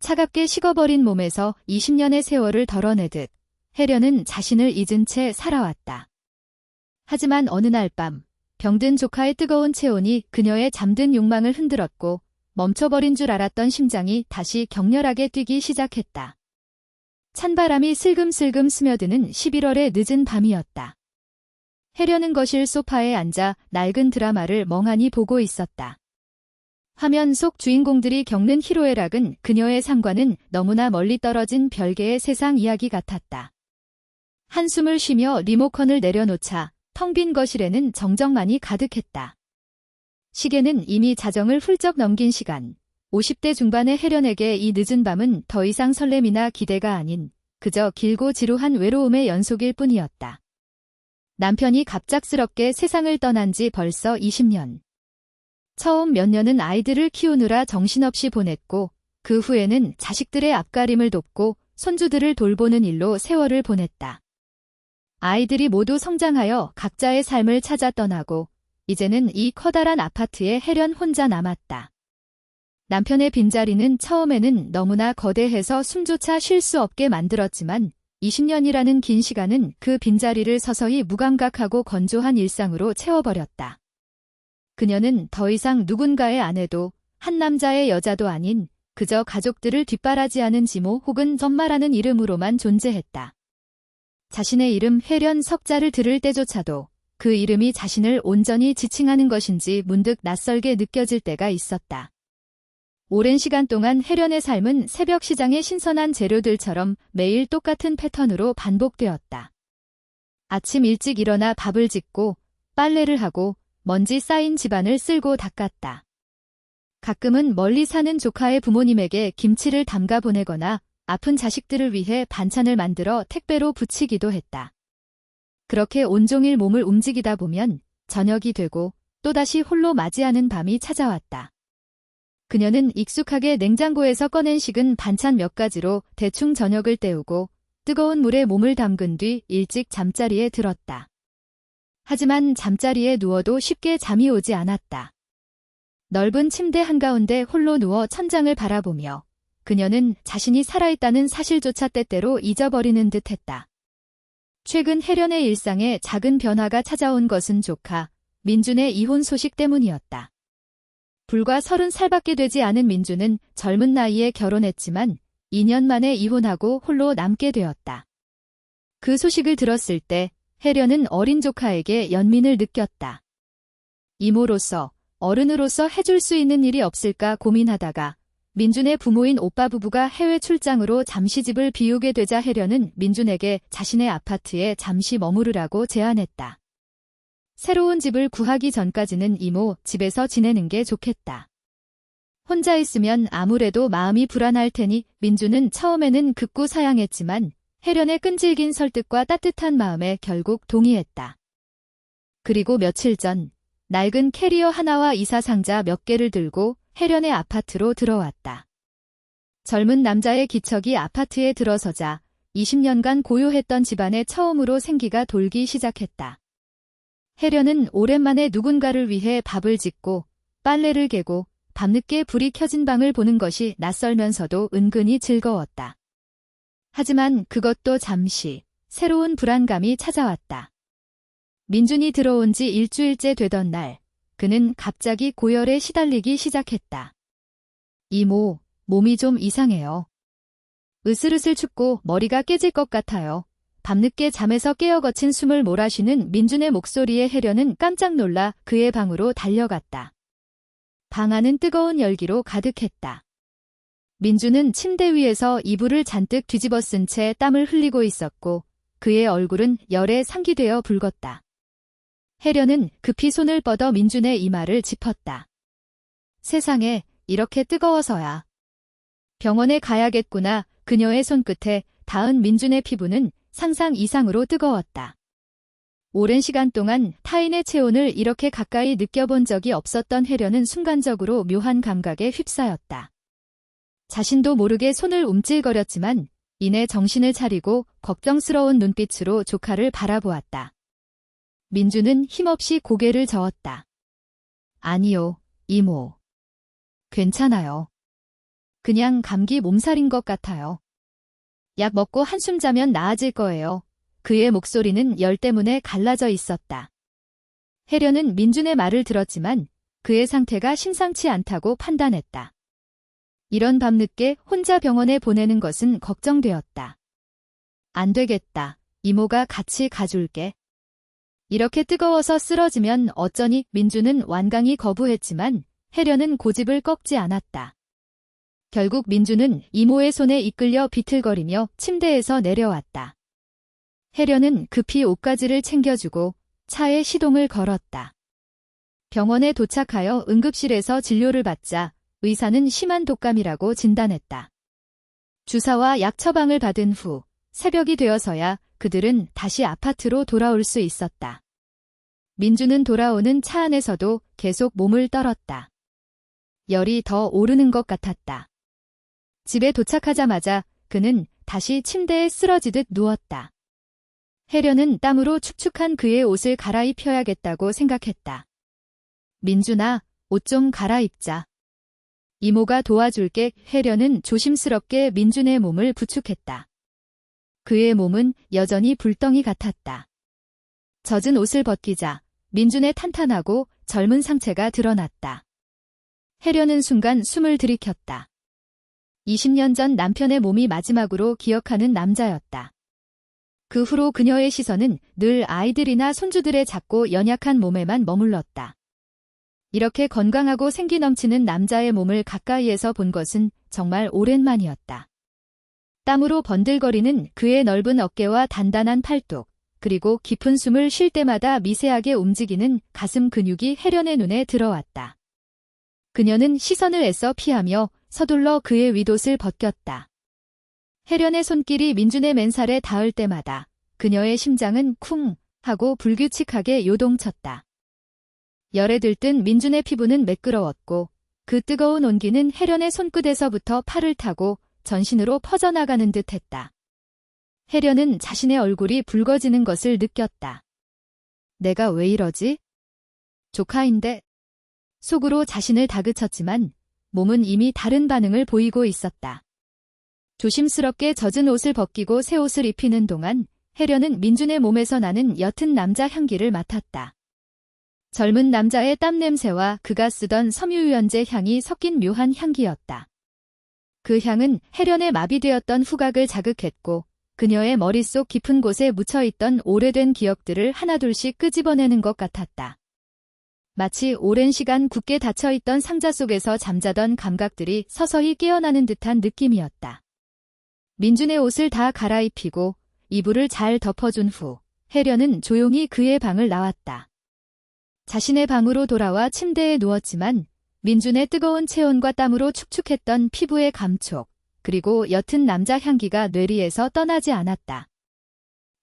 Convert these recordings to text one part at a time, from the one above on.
차갑게 식어버린 몸에서 20년의 세월을 덜어내듯 혜련은 자신을 잊은 채 살아왔다. 하지만 어느 날 밤, 병든 조카의 뜨거운 체온이 그녀의 잠든 욕망을 흔들었고 멈춰버린 줄 알았던 심장이 다시 격렬하게 뛰기 시작했다. 찬바람이 슬금슬금 스며드는 11월의 늦은 밤이었다. 혜련은 거실 소파에 앉아 낡은 드라마를 멍하니 보고 있었다. 화면 속 주인공들이 겪는 희로애락은 그녀의 상과는 너무나 멀리 떨어진 별개의 세상 이야기 같았다. 한숨을 쉬며 리모컨을 내려놓자 텅 빈 거실에는 정적만이 가득했다. 시계는 이미 자정을 훌쩍 넘긴 시간. 50대 중반의 혜련에게 이 늦은 밤은 더 이상 설렘이나 기대가 아닌 그저 길고 지루한 외로움의 연속일 뿐이었다. 남편이 갑작스럽게 세상을 떠난 지 벌써 20년. 처음 몇 년은 아이들을 키우느라 정신없이 보냈고 그 후에는 자식들의 앞가림을 돕고 손주들을 돌보는 일로 세월을 보냈다. 아이들이 모두 성장하여 각자의 삶을 찾아 떠나고 이제는 이 커다란 아파트에 혜련 혼자 남았다. 남편의 빈자리는 처음에는 너무나 거대해서 숨조차 쉴 수 없게 만들었지만 20년이라는 긴 시간은 그 빈자리를 서서히 무감각하고 건조한 일상으로 채워버렸다. 그녀는 더 이상 누군가의 아내도 한 남자의 여자도 아닌 그저 가족들을 뒷바라지하는 지모 혹은 점마라는 이름으로만 존재했다. 자신의 이름 혜련 석자를 들을 때조차도 그 이름이 자신을 온전히 지칭하는 것인지 문득 낯설게 느껴질 때가 있었다. 오랜 시간 동안 혜련의 삶은 새벽 시장의 신선한 재료들처럼 매일 똑같은 패턴으로 반복되었다. 아침 일찍 일어나 밥을 짓고 빨래를 하고 먼지 쌓인 집안을 쓸고 닦았다. 가끔은 멀리 사는 조카의 부모님에게 김치를 담가 보내거나 아픈 자식들을 위해 반찬을 만들어 택배로 붙이기도 했다. 그렇게 온종일 몸을 움직이다 보면 저녁이 되고 또다시 홀로 맞이하는 밤이 찾아왔다. 그녀는 익숙하게 냉장고에서 꺼낸 식은 반찬 몇 가지로 대충 저녁을 때우고 뜨거운 물에 몸을 담근 뒤 일찍 잠자리에 들었다. 하지만 잠자리에 누워도 쉽게 잠이 오지 않았다. 넓은 침대 한가운데 홀로 누워 천장을 바라보며 그녀는 자신이 살아있다는 사실조차 때때로 잊어버리는 듯했다. 최근 혜련의 일상에 작은 변화가 찾아온 것은 조카 민준의 이혼 소식 때문이었다. 불과 30살밖에 되지 않은 민준은 젊은 나이에 결혼했지만 2년 만에 이혼하고 홀로 남게 되었다. 그 소식을 들었을 때 혜련은 어린 조카에게 연민을 느꼈다. 이모로서, 어른으로서 해줄 수 있는 일이 없을까 고민하다가 민준의 부모인 오빠 부부가 해외 출장으로 잠시 집을 비우게 되자 혜련은 민준에게 자신의 아파트에 잠시 머무르라고 제안했다. 새로운 집을 구하기 전까지는 이모 집에서 지내는 게 좋겠다. 혼자 있으면 아무래도 마음이 불안할 테니 민준은 처음에는 극구 사양했지만 혜련의 끈질긴 설득과 따뜻한 마음에 결국 동의했다. 그리고 며칠 전 낡은 캐리어 하나와 이사 상자 몇 개를 들고 혜련의 아파트로 들어왔다. 젊은 남자의 기척이 아파트에 들어서자 20년간 고요했던 집안에 처음으로 생기가 돌기 시작했다. 혜련은 오랜만에 누군가를 위해 밥을 짓고 빨래를 개고 밤늦게 불이 켜진 방을 보는 것이 낯설면서도 은근히 즐거웠다. 하지만 그것도 잠시 새로운 불안감이 찾아왔다. 민준이 들어온 지 일주일째 되던 날, 그는 갑자기 고열에 시달리기 시작했다. 이모, 몸이 좀 이상해요. 으슬으슬 춥고 머리가 깨질 것 같아요. 밤늦게 잠에서 깨어 거친 숨을 몰아쉬는 민준의 목소리에 혜련은 깜짝 놀라 그의 방으로 달려갔다. 방 안은 뜨거운 열기로 가득했다. 민준은 침대 위에서 이불을 잔뜩 뒤집어 쓴 채 땀을 흘리고 있었고 그의 얼굴은 열에 상기되어 붉었다. 혜련은 급히 손을 뻗어 민준의 이마를 짚었다. 세상에, 이렇게 뜨거워서야. 병원에 가야겠구나. 그녀의 손끝에 닿은 민준의 피부는 상상 이상으로 뜨거웠다. 오랜 시간 동안 타인의 체온을 이렇게 가까이 느껴본 적이 없었던 혜련은 순간적으로 묘한 감각에 휩싸였다. 자신도 모르게 손을 움찔거렸지만 이내 정신을 차리고 걱정스러운 눈빛으로 조카를 바라보았다. 민준은 힘없이 고개를 저었다. 아니요, 이모. 괜찮아요. 그냥 감기 몸살인 것 같아요. 약 먹고 한숨 자면 나아질 거예요. 그의 목소리는 열 때문에 갈라져 있었다. 혜련은 민준의 말을 들었지만 그의 상태가 심상치 않다고 판단했다. 이런 밤늦게 혼자 병원에 보내는 것은 걱정되었다. 안 되겠다. 이모가 같이 가줄게. 이렇게 뜨거워서 쓰러지면 어쩌니. 민준은 완강히 거부했지만 혜련은 고집을 꺾지 않았다. 결국 민준은 이모의 손에 이끌려 비틀거리며 침대에서 내려왔다. 혜련은 급히 옷가지를 챙겨주고 차에 시동을 걸었다. 병원에 도착하여 응급실에서 진료를 받자 의사는 심한 독감이라고 진단했다. 주사와 약 처방을 받은 후 새벽이 되어서야 그들은 다시 아파트로 돌아올 수 있었다. 민준은 돌아오는 차 안에서도 계속 몸을 떨었다. 열이 더 오르는 것 같았다. 집에 도착하자마자 그는 다시 침대에 쓰러지듯 누웠다. 혜련은 땀으로 축축한 그의 옷을 갈아입혀야겠다고 생각했다. 민준아, 옷 좀 갈아입자. 이모가 도와줄게. 혜련은 조심스럽게 민준의 몸을 부축했다. 그의 몸은 여전히 불덩이 같았다. 젖은 옷을 벗기자 민준의 탄탄하고 젊은 상체가 드러났다. 혜련은 순간 숨을 들이켰다. 20년 전 남편의 몸이 마지막으로 기억하는 남자였다. 그 후로 그녀의 시선은 늘 아이들이나 손주들의 작고 연약한 몸에만 머물렀다. 이렇게 건강하고 생기 넘치는 남자의 몸을 가까이에서 본 것은 정말 오랜만이었다. 땀으로 번들거리는 그의 넓은 어깨와 단단한 팔뚝, 그리고 깊은 숨을 쉴 때마다 미세하게 움직이는 가슴 근육이 혜련의 눈에 들어왔다. 그녀는 시선을 애써 피하며 서둘러 그의 윗옷을 벗겼다. 혜련의 손길이 민준의 맨살에 닿을 때마다 그녀의 심장은 쿵 하고 불규칙하게 요동쳤다. 열에 들뜬 민준의 피부는 매끄러웠고 그 뜨거운 온기는 혜련의 손끝에서부터 팔을 타고 전신으로 퍼져나가는 듯 했다. 혜련은 자신의 얼굴이 붉어지는 것을 느꼈다. 내가 왜 이러지? 조카인데. 속으로 자신을 다그쳤지만 몸은 이미 다른 반응을 보이고 있었다. 조심스럽게 젖은 옷을 벗기고 새 옷을 입히는 동안 혜련은 민준의 몸에서 나는 옅은 남자 향기를 맡았다. 젊은 남자의 땀 냄새와 그가 쓰던 섬유유연제 향이 섞인 묘한 향기였다. 그 향은 혜련의 마비되었던 후각을 자극했고 그녀의 머릿속 깊은 곳에 묻혀있던 오래된 기억들을 하나둘씩 끄집어내는 것 같았다. 마치 오랜 시간 굳게 닫혀있던 상자 속에서 잠자던 감각들이 서서히 깨어나는 듯한 느낌이었다. 민준의 옷을 다 갈아입히고 이불을 잘 덮어준 후 혜련은 조용히 그의 방을 나왔다. 자신의 방으로 돌아와 침대에 누웠지만 민준의 뜨거운 체온과 땀으로 축축했던 피부의 감촉, 그리고 옅은 남자 향기가 뇌리에서 떠나지 않았다.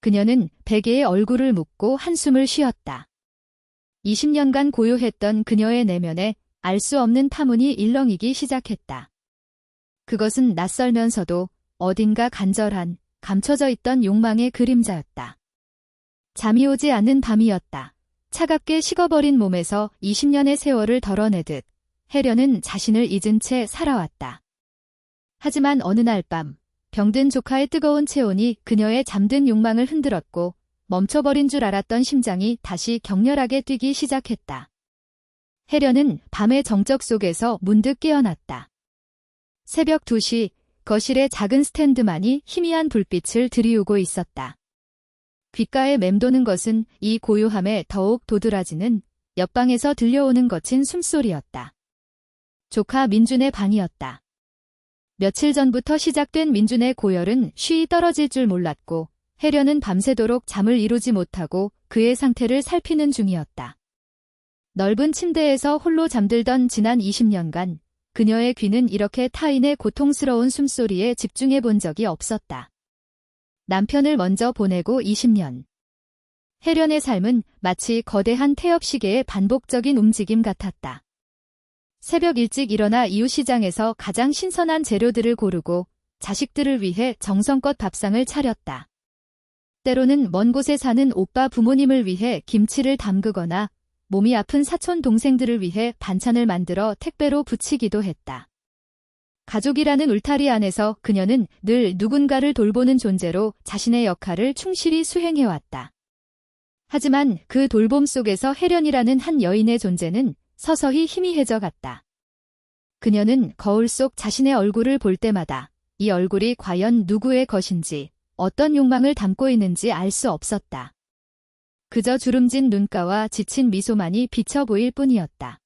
그녀는 베개에 얼굴을 묻고 한숨을 쉬었다. 20년간 고요했던 그녀의 내면에 알 수 없는 파문이 일렁이기 시작했다. 그것은 낯설면서도 어딘가 간절한, 감춰져 있던 욕망의 그림자였다. 잠이 오지 않는 밤이었다. 차갑게 식어버린 몸에서 20년의 세월을 덜어내듯 혜련은 자신을 잊은 채 살아왔다. 하지만 어느 날 밤, 병든 조카의 뜨거운 체온이 그녀의 잠든 욕망을 흔들었고 멈춰버린 줄 알았던 심장이 다시 격렬하게 뛰기 시작했다. 혜련은 밤의 정적 속에서 문득 깨어났다. 새벽 2시, 거실의 작은 스탠드만이 희미한 불빛을 들이우고 있었다. 귓가에 맴도는 것은 이 고요함에 더욱 도드라지는 옆방에서 들려오는 거친 숨소리였다. 조카 민준의 방이었다. 며칠 전부터 시작된 민준의 고열은 쉬이 떨어질 줄 몰랐고 혜련은 밤새도록 잠을 이루지 못하고 그의 상태를 살피는 중이었다. 넓은 침대에서 홀로 잠들던 지난 20년간 그녀의 귀는 이렇게 타인의 고통스러운 숨소리에 집중해 본 적이 없었다. 남편을 먼저 보내고 20년. 혜련의 삶은 마치 거대한 태엽시계의 반복적인 움직임 같았다. 새벽 일찍 일어나 이웃시장에서 가장 신선한 재료들을 고르고 자식들을 위해 정성껏 밥상을 차렸다. 때로는 먼 곳에 사는 오빠 부모님을 위해 김치를 담그거나 몸이 아픈 사촌 동생들을 위해 반찬을 만들어 택배로 부치기도 했다. 가족이라는 울타리 안에서 그녀는 늘 누군가를 돌보는 존재로 자신의 역할을 충실히 수행해왔다. 하지만 그 돌봄 속에서 혜련이라는 한 여인의 존재는 서서히 희미해져 갔다. 그녀는 거울 속 자신의 얼굴을 볼 때마다 이 얼굴이 과연 누구의 것인지, 어떤 욕망을 담고 있는지 알 수 없었다. 그저 주름진 눈가와 지친 미소만이 비쳐 보일 뿐이었다.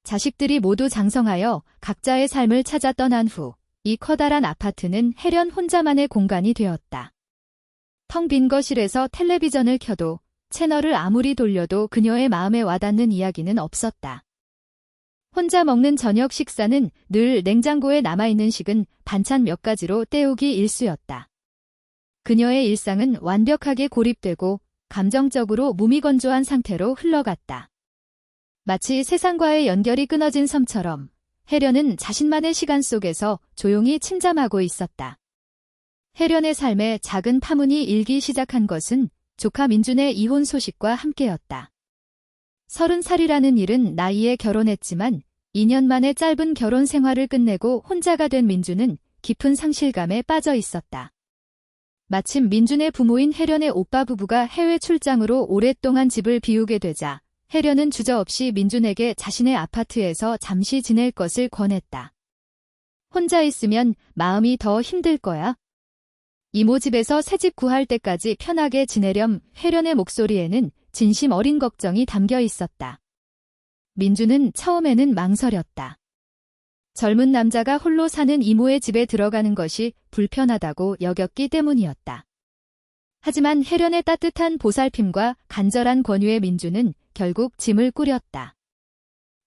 자식들이 모두 장성하여 각자의 삶을 찾아 떠난 후 이 커다란 아파트는 혜련 혼자만의 공간이 되었다. 텅 빈 거실에서 텔레비전을 켜도 채널을 아무리 돌려도 그녀의 마음에 와닿는 이야기는 없었다. 혼자 먹는 저녁 식사는 늘 냉장고에 남아있는 식은 반찬 몇 가지로 때우기 일쑤였다. 그녀의 일상은 완벽하게 고립되고 감정적으로 무미건조한 상태로 흘러갔다. 마치 세상과의 연결이 끊어진 섬처럼 혜련은 자신만의 시간 속에서 조용히 침잠하고 있었다. 혜련의 삶에 작은 파문이 일기 시작한 것은 조카 민준의 이혼 소식과 함께였다. 30살이라는 일은 나이에 결혼했지만 2년 만에 짧은 결혼 생활을 끝내고 혼자가 된 민준은 깊은 상실감에 빠져 있었다. 마침 민준의 부모인 혜련의 오빠 부부가 해외 출장으로 오랫동안 집을 비우게 되자 혜련은 주저없이 민준에게 자신의 아파트에서 잠시 지낼 것을 권했다. 혼자 있으면 마음이 더 힘들 거야. 이모 집에서 새집 구할 때까지 편하게 지내렴. 혜련의 목소리에는 진심 어린 걱정이 담겨 있었다. 민준은 처음에는 망설였다. 젊은 남자가 홀로 사는 이모의 집에 들어가는 것이 불편하다고 여겼기 때문이었다. 하지만 혜련의 따뜻한 보살핌과 간절한 권유에 민준은 결국 짐을 꾸렸다.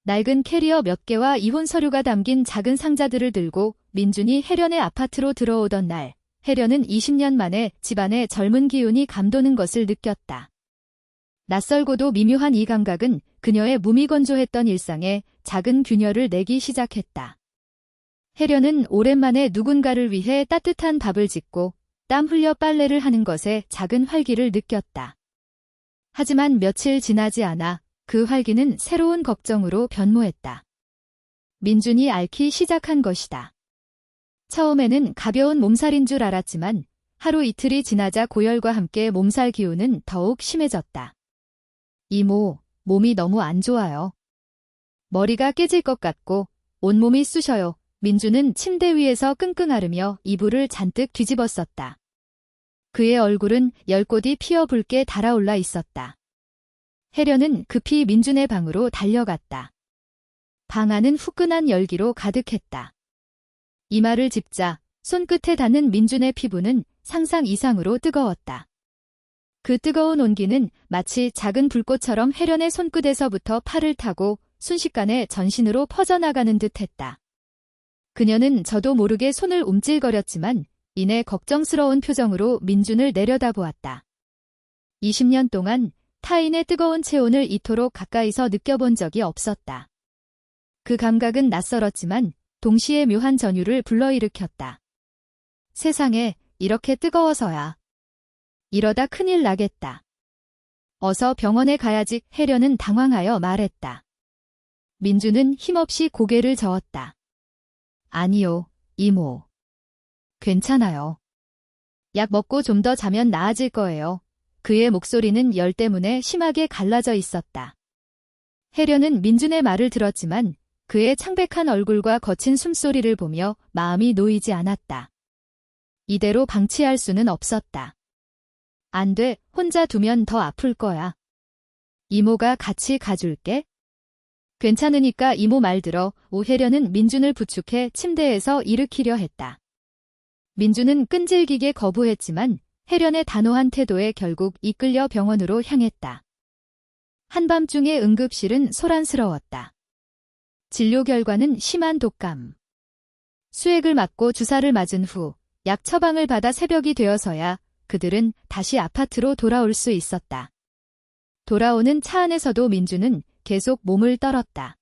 낡은 캐리어 몇 개와 이혼 서류가 담긴 작은 상자들을 들고 민준이 혜련의 아파트로 들어오던 날, 혜련은 20년 만에 집안의 젊은 기운이 감도는 것을 느꼈다. 낯설고도 미묘한 이 감각은 그녀의 무미건조했던 일상에 작은 균열을 내기 시작했다. 혜련은 오랜만에 누군가를 위해 따뜻한 밥을 짓고 땀 흘려 빨래를 하는 것에 작은 활기를 느꼈다. 하지만 며칠 지나지 않아 그 활기는 새로운 걱정으로 변모했다. 민준이 앓기 시작한 것이다. 처음에는 가벼운 몸살인 줄 알았지만 하루 이틀이 지나자 고열과 함께 몸살 기운은 더욱 심해졌다. 이모, 몸이 너무 안 좋아요. 머리가 깨질 것 같고 온몸이 쑤셔요. 민준은 침대 위에서 끙끙 앓으며 이불을 잔뜩 뒤집었었다. 그의 얼굴은 열꽃이 피어 붉게 달아올라 있었다. 혜련은 급히 민준의 방으로 달려갔다. 방 안은 후끈한 열기로 가득했다. 이마를 짚자 손끝에 닿는 민준의 피부는 상상 이상으로 뜨거웠다. 그 뜨거운 온기는 마치 작은 불꽃처럼 혜련의 손끝에서부터 팔을 타고 순식간에 전신으로 퍼져나가는 듯했다. 그녀는 저도 모르게 손을 움찔거렸지만 이내 걱정스러운 표정으로 민준을 내려다보았다. 20년 동안 타인의 뜨거운 체온을 이토록 가까이서 느껴본 적이 없었다. 그 감각은 낯설었지만 동시에 묘한 전율을 불러일으켰다. 세상에 이렇게 뜨거워서야. 이러다 큰일 나겠다. 어서 병원에 가야지. 혜련은 당황하여 말했다. 민준은 힘없이 고개를 저었다. 아니요, 이모. 괜찮아요. 약 먹고 좀 더 자면 나아질 거예요. 그의 목소리는 열 때문에 심하게 갈라져 있었다. 혜련은 민준의 말을 들었지만 그의 창백한 얼굴과 거친 숨소리를 보며 마음이 놓이지 않았다. 이대로 방치할 수는 없었다. 안 돼, 혼자 두면 더 아플 거야. 이모가 같이 가줄게. 괜찮으니까 이모 말 들어. 혜련은 민준을 부축해 침대에서 일으키려 했다. 민준은 끈질기게 거부했지만 혜련의 단호한 태도에 결국 이끌려 병원으로 향했다. 한밤중의 응급실은 소란스러웠다. 진료 결과는 심한 독감. 수액을 맞고 주사를 맞은 후 약 처방을 받아 새벽이 되어서야 그들은 다시 아파트로 돌아올 수 있었다. 돌아오는 차 안에서도 민준은 계속 몸을 떨었다.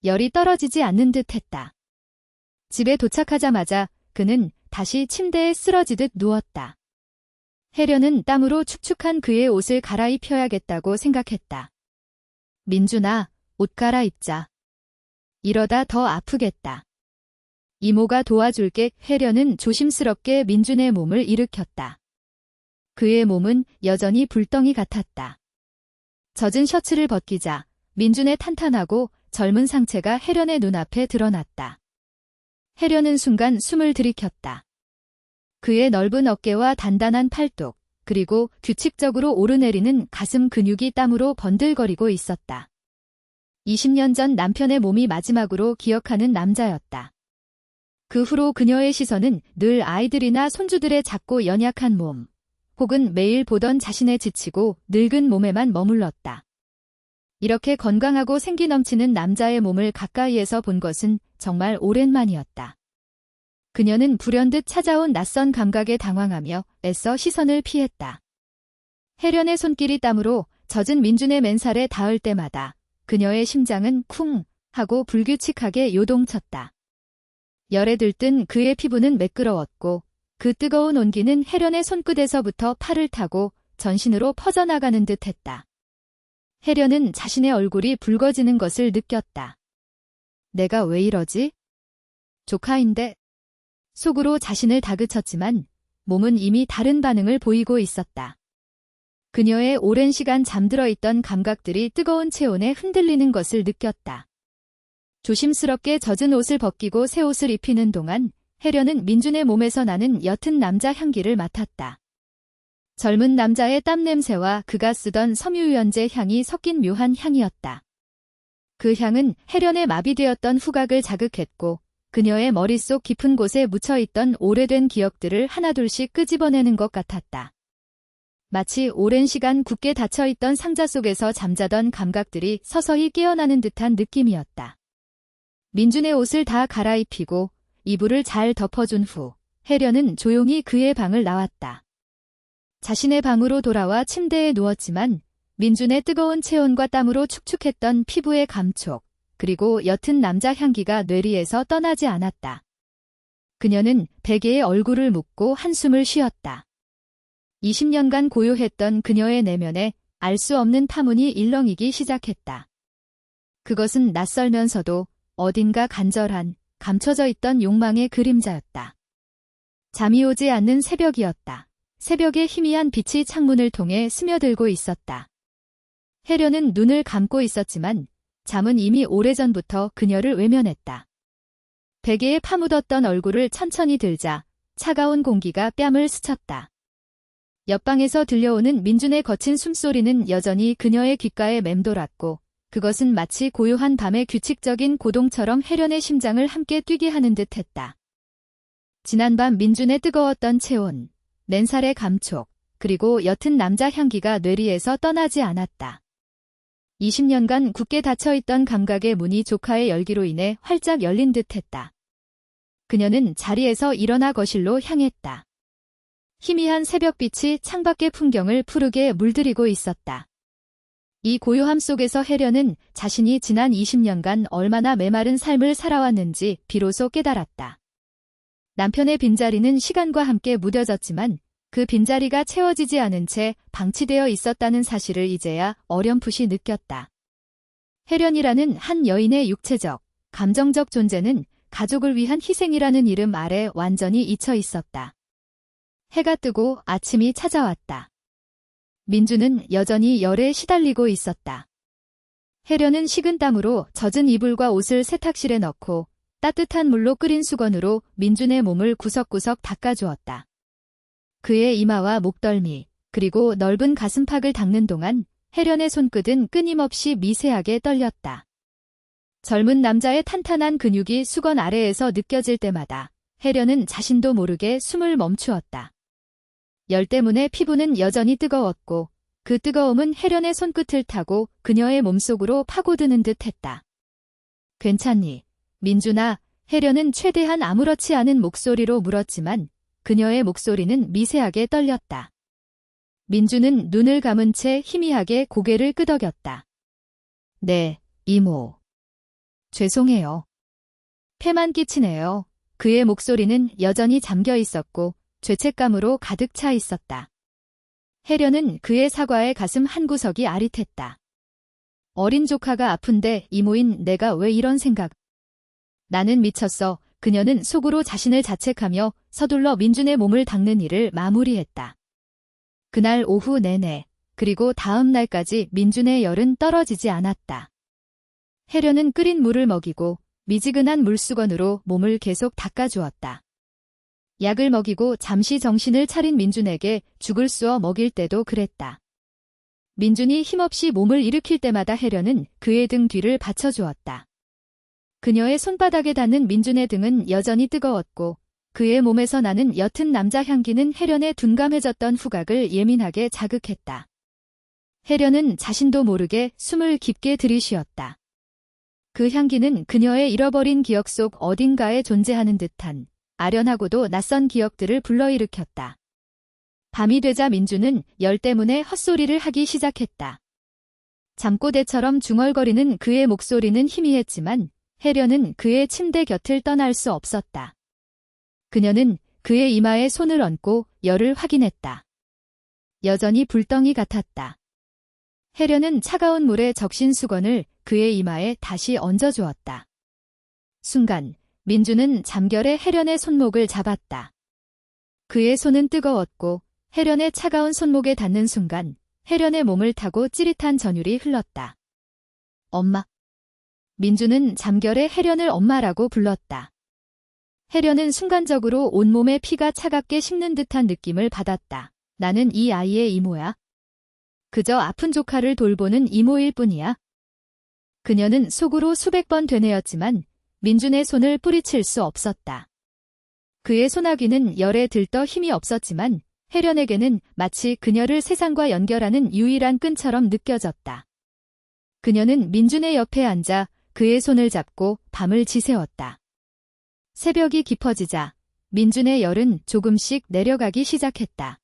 열이 떨어지지 않는 듯했다. 집에 도착하자마자 그는 다시 침대에 쓰러지듯 누웠다. 혜련은 땀으로 축축한 그의 옷을 갈아입혀야겠다고 생각했다. 민준아, 옷 갈아입자. 이러다 더 아프겠다. 이모가 도와줄게. 혜련은 조심스럽게 민준의 몸을 일으켰다. 그의 몸은 여전히 불덩이 같았다. 젖은 셔츠를 벗기자 민준의 탄탄하고 젊은 상체가 혜련의 눈앞에 드러났다. 혜련은 순간 숨을 들이켰다. 그의 넓은 어깨와 단단한 팔뚝, 그리고 규칙적으로 오르내리는 가슴 근육이 땀으로 번들거리고 있었다. 20년 전 남편의 몸이 마지막으로 기억하는 남자였다. 그 후로 그녀의 시선은 늘 아이들이나 손주들의 작고 연약한 몸, 혹은 매일 보던 자신의 지치고 늙은 몸에만 머물렀다. 이렇게 건강하고 생기 넘치는 남자의 몸을 가까이에서 본 것은 정말 오랜만이었다. 그녀는 불현듯 찾아온 낯선 감각에 당황하며 애써 시선을 피했다. 혜련의 손길이 땀으로 젖은 민준의 맨살에 닿을 때마다 그녀의 심장은 쿵 하고 불규칙하게 요동쳤다. 열에 들뜬 그의 피부는 매끄러웠고 그 뜨거운 온기는 혜련의 손끝에서부터 팔을 타고 전신으로 퍼져나가는 듯했다. 혜련은 자신의 얼굴이 붉어지는 것을 느꼈다. 내가 왜 이러지? 조카인데? 속으로 자신을 다그쳤지만 몸은 이미 다른 반응을 보이고 있었다. 그녀의 오랜 시간 잠들어 있던 감각들이 뜨거운 체온에 흔들리는 것을 느꼈다. 조심스럽게 젖은 옷을 벗기고 새 옷을 입히는 동안 혜련은 민준의 몸에서 나는 옅은 남자 향기를 맡았다. 젊은 남자의 땀 냄새와 그가 쓰던 섬유유연제 향이 섞인 묘한 향이었다. 그 향은 혜련의 마비되었던 후각을 자극했고 그녀의 머릿속 깊은 곳에 묻혀있던 오래된 기억들을 하나둘씩 끄집어내는 것 같았다. 마치 오랜 시간 굳게 닫혀있던 상자 속에서 잠자던 감각들이 서서히 깨어나는 듯한 느낌이었다. 민준의 옷을 다 갈아입히고 이불을 잘 덮어준 후 혜련은 조용히 그의 방을 나왔다. 자신의 방으로 돌아와 침대에 누웠지만 민준의 뜨거운 체온과 땀으로 축축했던 피부의 감촉, 그리고 옅은 남자 향기가 뇌리에서 떠나지 않았다. 그녀는 베개에 얼굴을 묻고 한숨을 쉬었다. 20년간 고요했던 그녀의 내면에 알 수 없는 파문이 일렁이기 시작했다. 그것은 낯설면서도 어딘가 간절한, 감춰져 있던 욕망의 그림자였다. 잠이 오지 않는 새벽이었다. 새벽의 희미한 빛이 창문을 통해 스며들고 있었다. 혜련은 눈을 감고 있었지만 잠은 이미 오래전부터 그녀를 외면했다. 베개에 파묻었던 얼굴을 천천히 들자 차가운 공기가 뺨을 스쳤다. 옆방에서 들려오는 민준의 거친 숨소리는 여전히 그녀의 귓가에 맴돌았고 그것은 마치 고요한 밤의 규칙적인 고동처럼 혜련의 심장을 함께 뛰게 하는 듯했다. 지난밤 민준의 뜨거웠던 체온, 맨살의 감촉, 그리고 옅은 남자 향기가 뇌리에서 떠나지 않았다. 20년간 굳게 닫혀있던 감각의 문이 조카의 열기로 인해 활짝 열린 듯했다. 그녀는 자리에서 일어나 거실로 향했다. 희미한 새벽빛이 창밖의 풍경을 푸르게 물들이고 있었다. 이 고요함 속에서 혜련은 자신이 지난 20년간 얼마나 메마른 삶을 살아왔는지 비로소 깨달았다. 남편의 빈자리는 시간과 함께 무뎌졌지만 그 빈자리가 채워지지 않은 채 방치되어 있었다는 사실을 이제야 어렴풋이 느꼈다. 혜련이라는 한 여인의 육체적, 감정적 존재는 가족을 위한 희생이라는 이름 아래 완전히 잊혀 있었다. 해가 뜨고 아침이 찾아왔다. 민주는 여전히 열에 시달리고 있었다. 혜련은 식은 땀으로 젖은 이불과 옷을 세탁실에 넣고 따뜻한 물로 끓인 수건으로 민준의 몸을 구석구석 닦아주었다. 그의 이마와 목덜미, 그리고 넓은 가슴팍을 닦는 동안 혜련의 손끝은 끊임없이 미세하게 떨렸다. 젊은 남자의 탄탄한 근육이 수건 아래에서 느껴질 때마다 혜련은 자신도 모르게 숨을 멈추었다. 열 때문에 피부는 여전히 뜨거웠고 그 뜨거움은 혜련의 손끝을 타고 그녀의 몸속으로 파고드는 듯했다. 괜찮니? 민준아, 혜련은 최대한 아무렇지 않은 목소리로 물었지만 그녀의 목소리는 미세하게 떨렸다. 민준은 눈을 감은 채 희미하게 고개를 끄덕였다. 네, 이모. 죄송해요. 폐만 끼치네요. 그의 목소리는 여전히 잠겨 있었고 죄책감으로 가득 차 있었다. 혜련은 그의 사과에 가슴 한구석이 아릿했다. 어린 조카가 아픈데 이모인 내가 왜 이런 생각. 나는 미쳤어. 그녀는 속으로 자신을 자책하며 서둘러 민준의 몸을 닦는 일을 마무리했다. 그날 오후 내내, 그리고 다음 날까지 민준의 열은 떨어지지 않았다. 혜련은 끓인 물을 먹이고 미지근한 물수건으로 몸을 계속 닦아주었다. 약을 먹이고 잠시 정신을 차린 민준에게 죽을 쑤어 먹일 때도 그랬다. 민준이 힘없이 몸을 일으킬 때마다 혜련은 그의 등 뒤를 받쳐주었다. 그녀의 손바닥에 닿는 민준의 등은 여전히 뜨거웠고 그의 몸에서 나는 옅은 남자 향기는 혜련의 둔감해졌던 후각을 예민하게 자극했다. 혜련은 자신도 모르게 숨을 깊게 들이쉬었다. 그 향기는 그녀의 잃어버린 기억 속 어딘가에 존재하는 듯한 아련하고도 낯선 기억들을 불러일으켰다. 밤이 되자 민준은 열 때문에 헛소리를 하기 시작했다. 잠꼬대처럼 중얼거리는 그의 목소리는 희미했지만 혜련은 그의 침대 곁을 떠날 수 없었다. 그녀는 그의 이마에 손을 얹고 열을 확인했다. 여전히 불덩이 같았다. 혜련은 차가운 물에 적신 수건을 그의 이마에 다시 얹어주었다. 순간 민준은 잠결에 혜련의 손목을 잡았다. 그의 손은 뜨거웠고 혜련의 차가운 손목에 닿는 순간 혜련의 몸을 타고 찌릿한 전율이 흘렀다. 엄마. 민준은 잠결에 혜련을 엄마라고 불렀다. 혜련은 순간적으로 온몸에 피가 차갑게 식는 듯한 느낌을 받았다. 나는 이 아이의 이모야. 그저 아픈 조카를 돌보는 이모일 뿐이야. 그녀는 속으로 수백 번 되뇌었지만 민준의 손을 뿌리칠 수 없었다. 그의 소나기는 열에 들떠 힘이 없었지만 혜련에게는 마치 그녀를 세상과 연결하는 유일한 끈처럼 느껴졌다. 그녀는 민준의 옆에 앉아 그의 손을 잡고 밤을 지새웠다. 새벽이 깊어지자 민준의 열은 조금씩 내려가기 시작했다.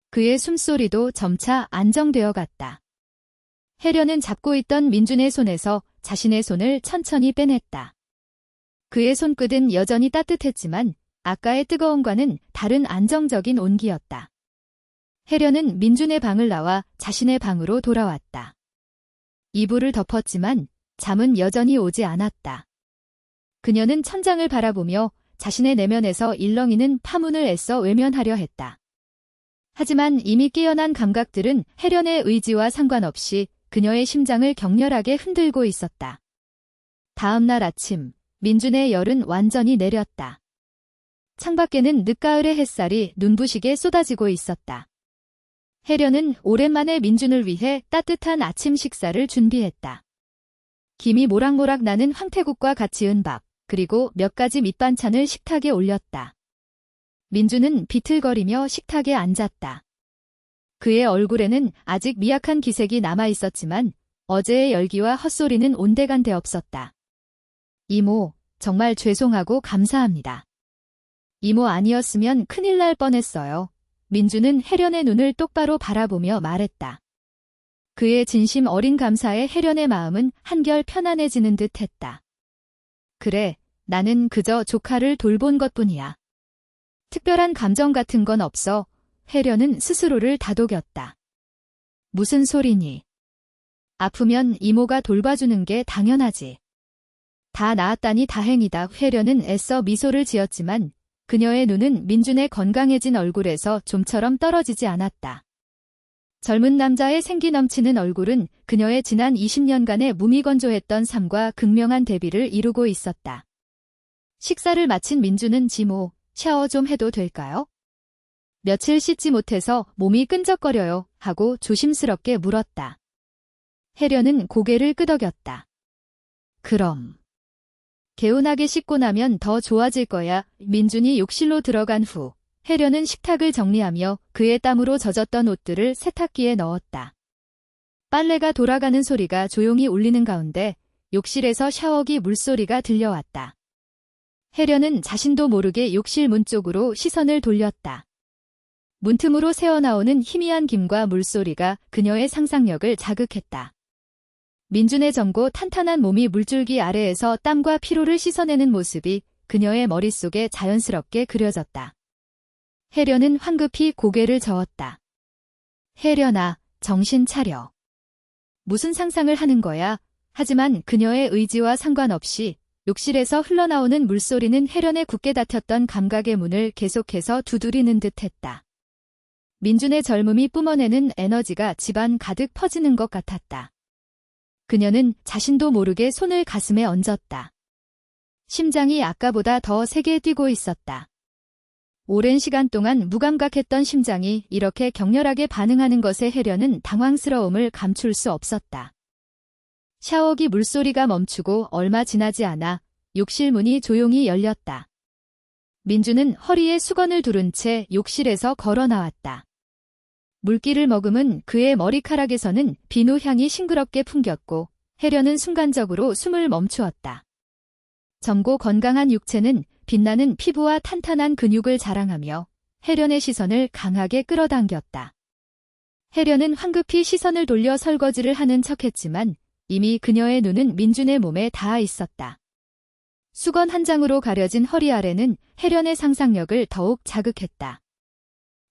그의 숨소리도 점차 안정되어 갔다. 혜련은 잡고 있던 민준의 손에서 자신의 손을 천천히 빼냈다. 그의 손끝은 여전히 따뜻했지만 아까의 뜨거움과는 다른 안정적인 온기였다. 혜련은 민준의 방을 나와 자신의 방으로 돌아왔다. 이불을 덮었지만 잠은 여전히 오지 않았다. 그녀는 천장을 바라보며 자신의 내면에서 일렁이는 파문을 애써 외면하려 했다. 하지만 이미 깨어난 감각들은 혜련의 의지와 상관없이 그녀의 심장을 격렬하게 흔들고 있었다. 다음 날 아침, 민준의 열은 완전히 내렸다. 창밖에는 늦가을의 햇살이 눈부시게 쏟아지고 있었다. 혜련은 오랜만에 민준을 위해 따뜻한 아침 식사를 준비했다. 김이 모락모락 나는 황태국과 같이 지은 밥, 그리고 몇 가지 밑반찬을 식탁에 올렸다. 민준은 비틀거리며 식탁에 앉았다. 그의 얼굴에는 아직 미약한 기색이 남아 있었지만 어제의 열기와 헛소리는 온데간데 없었다. 이모, 정말 죄송하고 감사합니다. 이모 아니었으면 큰일 날 뻔했어요. 민준은 혜련의 눈을 똑바로 바라보며 말했다. 그의 진심 어린 감사에 혜련의 마음은 한결 편안해지는 듯 했다. 그래, 나는 그저 조카를 돌본 것뿐이야. 특별한 감정 같은 건 없어. 혜련은 스스로를 다독였다. 무슨 소리니? 아프면 이모가 돌봐주는 게 당연하지. 다 나았다니 다행이다. 혜련은 애써 미소를 지었지만 그녀의 눈은 민준의 건강해진 얼굴에서 좀처럼 떨어지지 않았다. 젊은 남자의 생기 넘치는 얼굴은 그녀의 지난 20년간의 무미건조했던 삶과 극명한 대비를 이루고 있었다. 식사를 마친 민준은 지모, 샤워 좀 해도 될까요? 며칠 씻지 못해서 몸이 끈적거려요 하고 조심스럽게 물었다. 혜련은 고개를 끄덕였다. 그럼. 개운하게 씻고 나면 더 좋아질 거야. 민준이 욕실로 들어간 후 혜련은 식탁을 정리하며 그의 땀으로 젖었던 옷들을 세탁기에 넣었다. 빨래가 돌아가는 소리가 조용히 울리는 가운데 욕실에서 샤워기 물소리가 들려왔다. 혜련은 자신도 모르게 욕실 문 쪽으로 시선을 돌렸다. 문틈으로 새어나오는 희미한 김과 물소리가 그녀의 상상력을 자극했다. 민준의 젊고 탄탄한 몸이 물줄기 아래에서 땀과 피로를 씻어내는 모습이 그녀의 머릿속에 자연스럽게 그려졌다. 혜련은 황급히 고개를 저었다. 혜련아, 정신 차려. 무슨 상상을 하는 거야? 하지만 그녀의 의지와 상관없이 욕실에서 흘러나오는 물소리는 혜련의 굳게 닫혔던 감각의 문을 계속해서 두드리는 듯했다. 민준의 젊음이 뿜어내는 에너지가 집안 가득 퍼지는 것 같았다. 그녀는 자신도 모르게 손을 가슴에 얹었다. 심장이 아까보다 더 세게 뛰고 있었다. 오랜 시간 동안 무감각했던 심장이 이렇게 격렬하게 반응하는 것에 혜련은 당황스러움을 감출 수 없었다. 샤워기 물소리가 멈추고 얼마 지나지 않아 욕실 문이 조용히 열렸다. 민주는 허리에 수건을 두른 채 욕실에서 걸어 나왔다. 물기를 머금은 그의 머리카락에서는 비누 향이 싱그럽게 풍겼고 혜련은 순간적으로 숨을 멈추었다. 젊고 건강한 육체는 빛나는 피부와 탄탄한 근육을 자랑하며 혜련의 시선을 강하게 끌어당겼다. 혜련은 황급히 시선을 돌려 설거지를 하는 척했지만 이미 그녀의 눈은 민준의 몸에 닿아 있었다. 수건 한 장으로 가려진 허리 아래는 혜련의 상상력을 더욱 자극했다.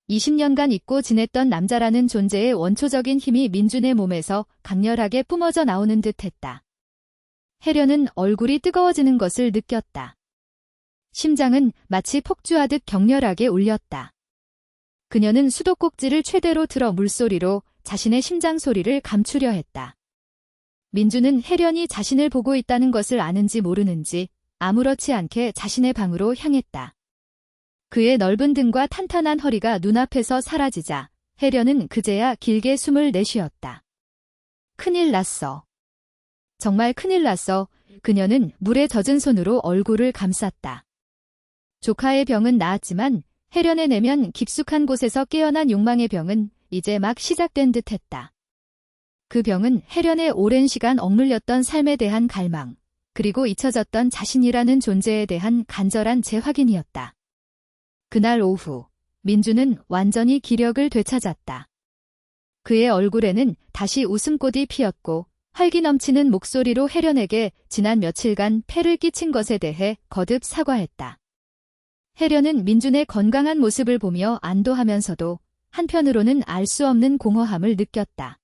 20년간 잊고 지냈던 남자라는 존재의 원초적인 힘이 민준의 몸에서 강렬하게 뿜어져 나오는 듯했다. 혜련은 얼굴이 뜨거워지는 것을 느꼈다. 심장은 마치 폭주하듯 격렬하게 울렸다. 그녀는 수도꼭지를 최대로 틀어 물소리로 자신의 심장 소리를 감추려 했다. 민주는 혜련이 자신을 보고 있다는 것을 아는지 모르는지 아무렇지 않게 자신의 방으로 향했다. 그의 넓은 등과 탄탄한 허리가 눈앞에서 사라지자 혜련은 그제야 길게 숨을 내쉬었다. 큰일 났어. 정말 큰일 났어. 그녀는 물에 젖은 손으로 얼굴을 감쌌다. 조카의 병은 나았지만 혜련의 내면 깊숙한 곳에서 깨어난 욕망의 병은 이제 막 시작된 듯했다. 그 병은 혜련의 오랜 시간 억눌렸던 삶에 대한 갈망, 그리고 잊혀졌던 자신이라는 존재에 대한 간절한 재확인이었다. 그날 오후, 민주는 완전히 기력을 되찾았다. 그의 얼굴에는 다시 웃음꽃이 피었고 활기 넘치는 목소리로 혜련에게 지난 며칠간 폐를 끼친 것에 대해 거듭 사과했다. 혜련은 민준의 건강한 모습을 보며 안도하면서도 한편으로는 알 수 없는 공허함을 느꼈다.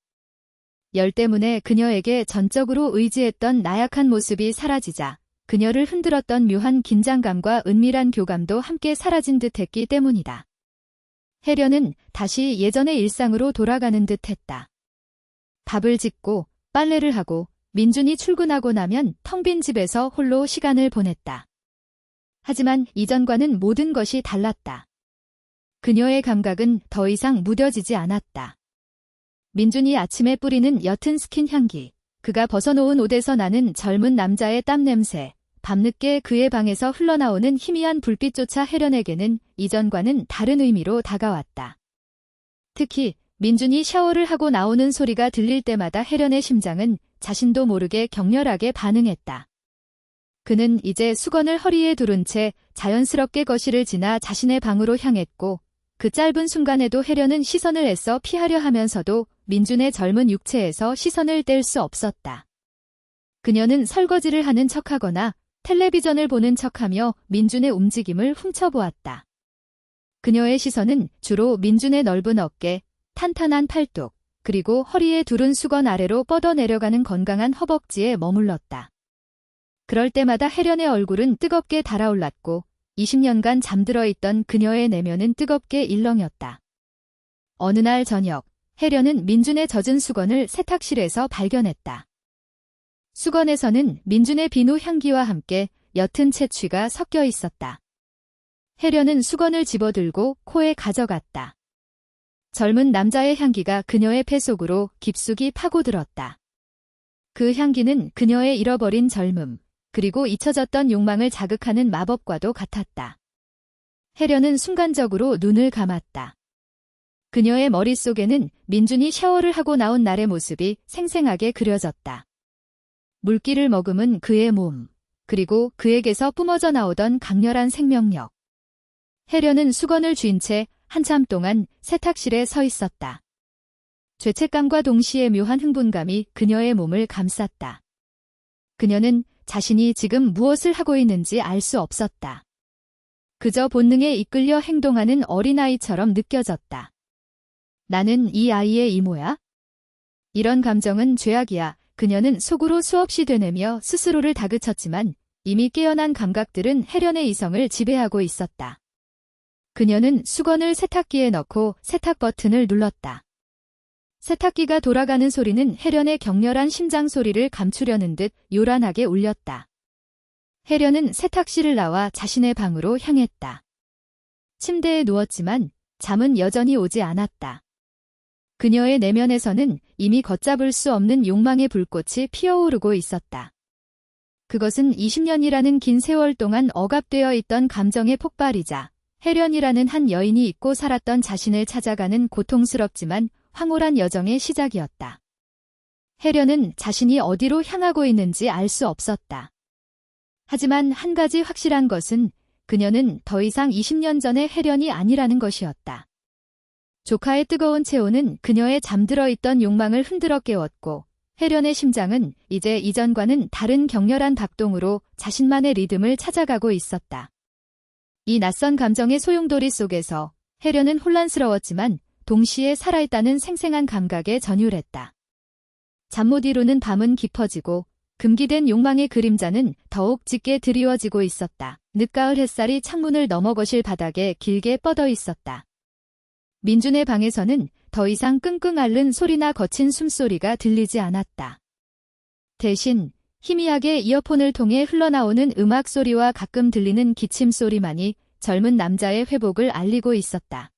열 때문에 그녀에게 전적으로 의지했던 나약한 모습이 사라지자 그녀를 흔들었던 묘한 긴장감과 은밀한 교감도 함께 사라진 듯했기 때문이다. 혜련은 다시 예전의 일상으로 돌아가는 듯했다. 밥을 짓고 빨래를 하고 민준이 출근하고 나면 텅 빈 집에서 홀로 시간을 보냈다. 하지만 이전과는 모든 것이 달랐다. 그녀의 감각은 더 이상 무뎌지지 않았다. 민준이 아침에 뿌리는 옅은 스킨 향기, 그가 벗어놓은 옷에서 나는 젊은 남자의 땀 냄새, 밤늦게 그의 방에서 흘러나오는 희미한 불빛조차 혜련에게는 이전과는 다른 의미로 다가왔다. 특히 민준이 샤워를 하고 나오는 소리가 들릴 때마다 혜련의 심장은 자신도 모르게 격렬하게 반응했다. 그는 이제 수건을 허리에 두른 채 자연스럽게 거실을 지나 자신의 방으로 향했고 그 짧은 순간에도 혜련은 시선을 애써 피하려 하면서도 민준의 젊은 육체에서 시선을 뗄 수 없었다. 그녀는 설거지를 하는 척하거나 텔레비전을 보는 척하며 민준의 움직임을 훔쳐보았다. 그녀의 시선은 주로 민준의 넓은 어깨, 탄탄한 팔뚝, 그리고 허리에 두른 수건 아래로 뻗어 내려가는 건강한 허벅지에 머물렀다. 그럴 때마다 혜련의 얼굴은 뜨겁게 달아올랐고 20년간 잠들어 있던 그녀의 내면은 뜨겁게 일렁였다. 어느 날 저녁, 혜련은 민준의 젖은 수건을 세탁실에서 발견했다. 수건에서는 민준의 비누 향기와 함께 옅은 채취가 섞여 있었다. 혜련은 수건을 집어들고 코에 가져갔다. 젊은 남자의 향기가 그녀의 폐 속으로 깊숙이 파고들었다. 그 향기는 그녀의 잃어버린 젊음, 그리고 잊혀졌던 욕망을 자극하는 마법과도 같았다. 혜련은 순간적으로 눈을 감았다. 그녀의 머릿속에는 민준이 샤워를 하고 나온 날의 모습이 생생하게 그려졌다. 물기를 머금은 그의 몸, 그리고 그에게서 뿜어져 나오던 강렬한 생명력. 혜련은 수건을 쥔 채 한참 동안 세탁실에 서 있었다. 죄책감과 동시에 묘한 흥분감이 그녀의 몸을 감쌌다. 그녀는 자신이 지금 무엇을 하고 있는지 알 수 없었다. 그저 본능에 이끌려 행동하는 어린아이처럼 느껴졌다. 나는 이 아이의 이모야? 이런 감정은 죄악이야. 그녀는 속으로 수없이 되뇌며 스스로를 다그쳤지만 이미 깨어난 감각들은 혜련의 이성을 지배하고 있었다. 그녀는 수건을 세탁기에 넣고 세탁 버튼을 눌렀다. 세탁기가 돌아가는 소리는 혜련의 격렬한 심장 소리를 감추려는 듯 요란하게 울렸다. 혜련은 세탁실을 나와 자신의 방으로 향했다. 침대에 누웠지만 잠은 여전히 오지 않았다. 그녀의 내면에서는 이미 걷잡을 수 없는 욕망의 불꽃이 피어오르고 있었다. 그것은 20년이라는 긴 세월 동안 억압되어 있던 감정의 폭발이자 혜련이라는 한 여인이 잊고 살았던 자신을 찾아가는 고통스럽지만 황홀한 여정의 시작이었다. 혜련은 자신이 어디로 향하고 있는지 알 수 없었다. 하지만 한 가지 확실한 것은 그녀는 더 이상 20년 전의 혜련이 아니라는 것이었다. 조카의 뜨거운 체온은 그녀의 잠들어 있던 욕망을 흔들어 깨웠고 혜련의 심장은 이제 이전과는 다른 격렬한 박동으로 자신만의 리듬을 찾아가고 있었다. 이 낯선 감정의 소용돌이 속에서 혜련은 혼란스러웠지만 동시에 살아있다는 생생한 감각에 전율했다. 잠 못 이루는 밤은 깊어지고 금기된 욕망의 그림자는 더욱 짙게 드리워지고 있었다. 늦가을 햇살이 창문을 넘어 거실 바닥에 길게 뻗어 있었다. 민준의 방에서는 더 이상 끙끙 앓는 소리나 거친 숨소리가 들리지 않았다. 대신 희미하게 이어폰을 통해 흘러나오는 음악 소리와 가끔 들리는 기침 소리만이 젊은 남자의 회복을 알리고 있었다.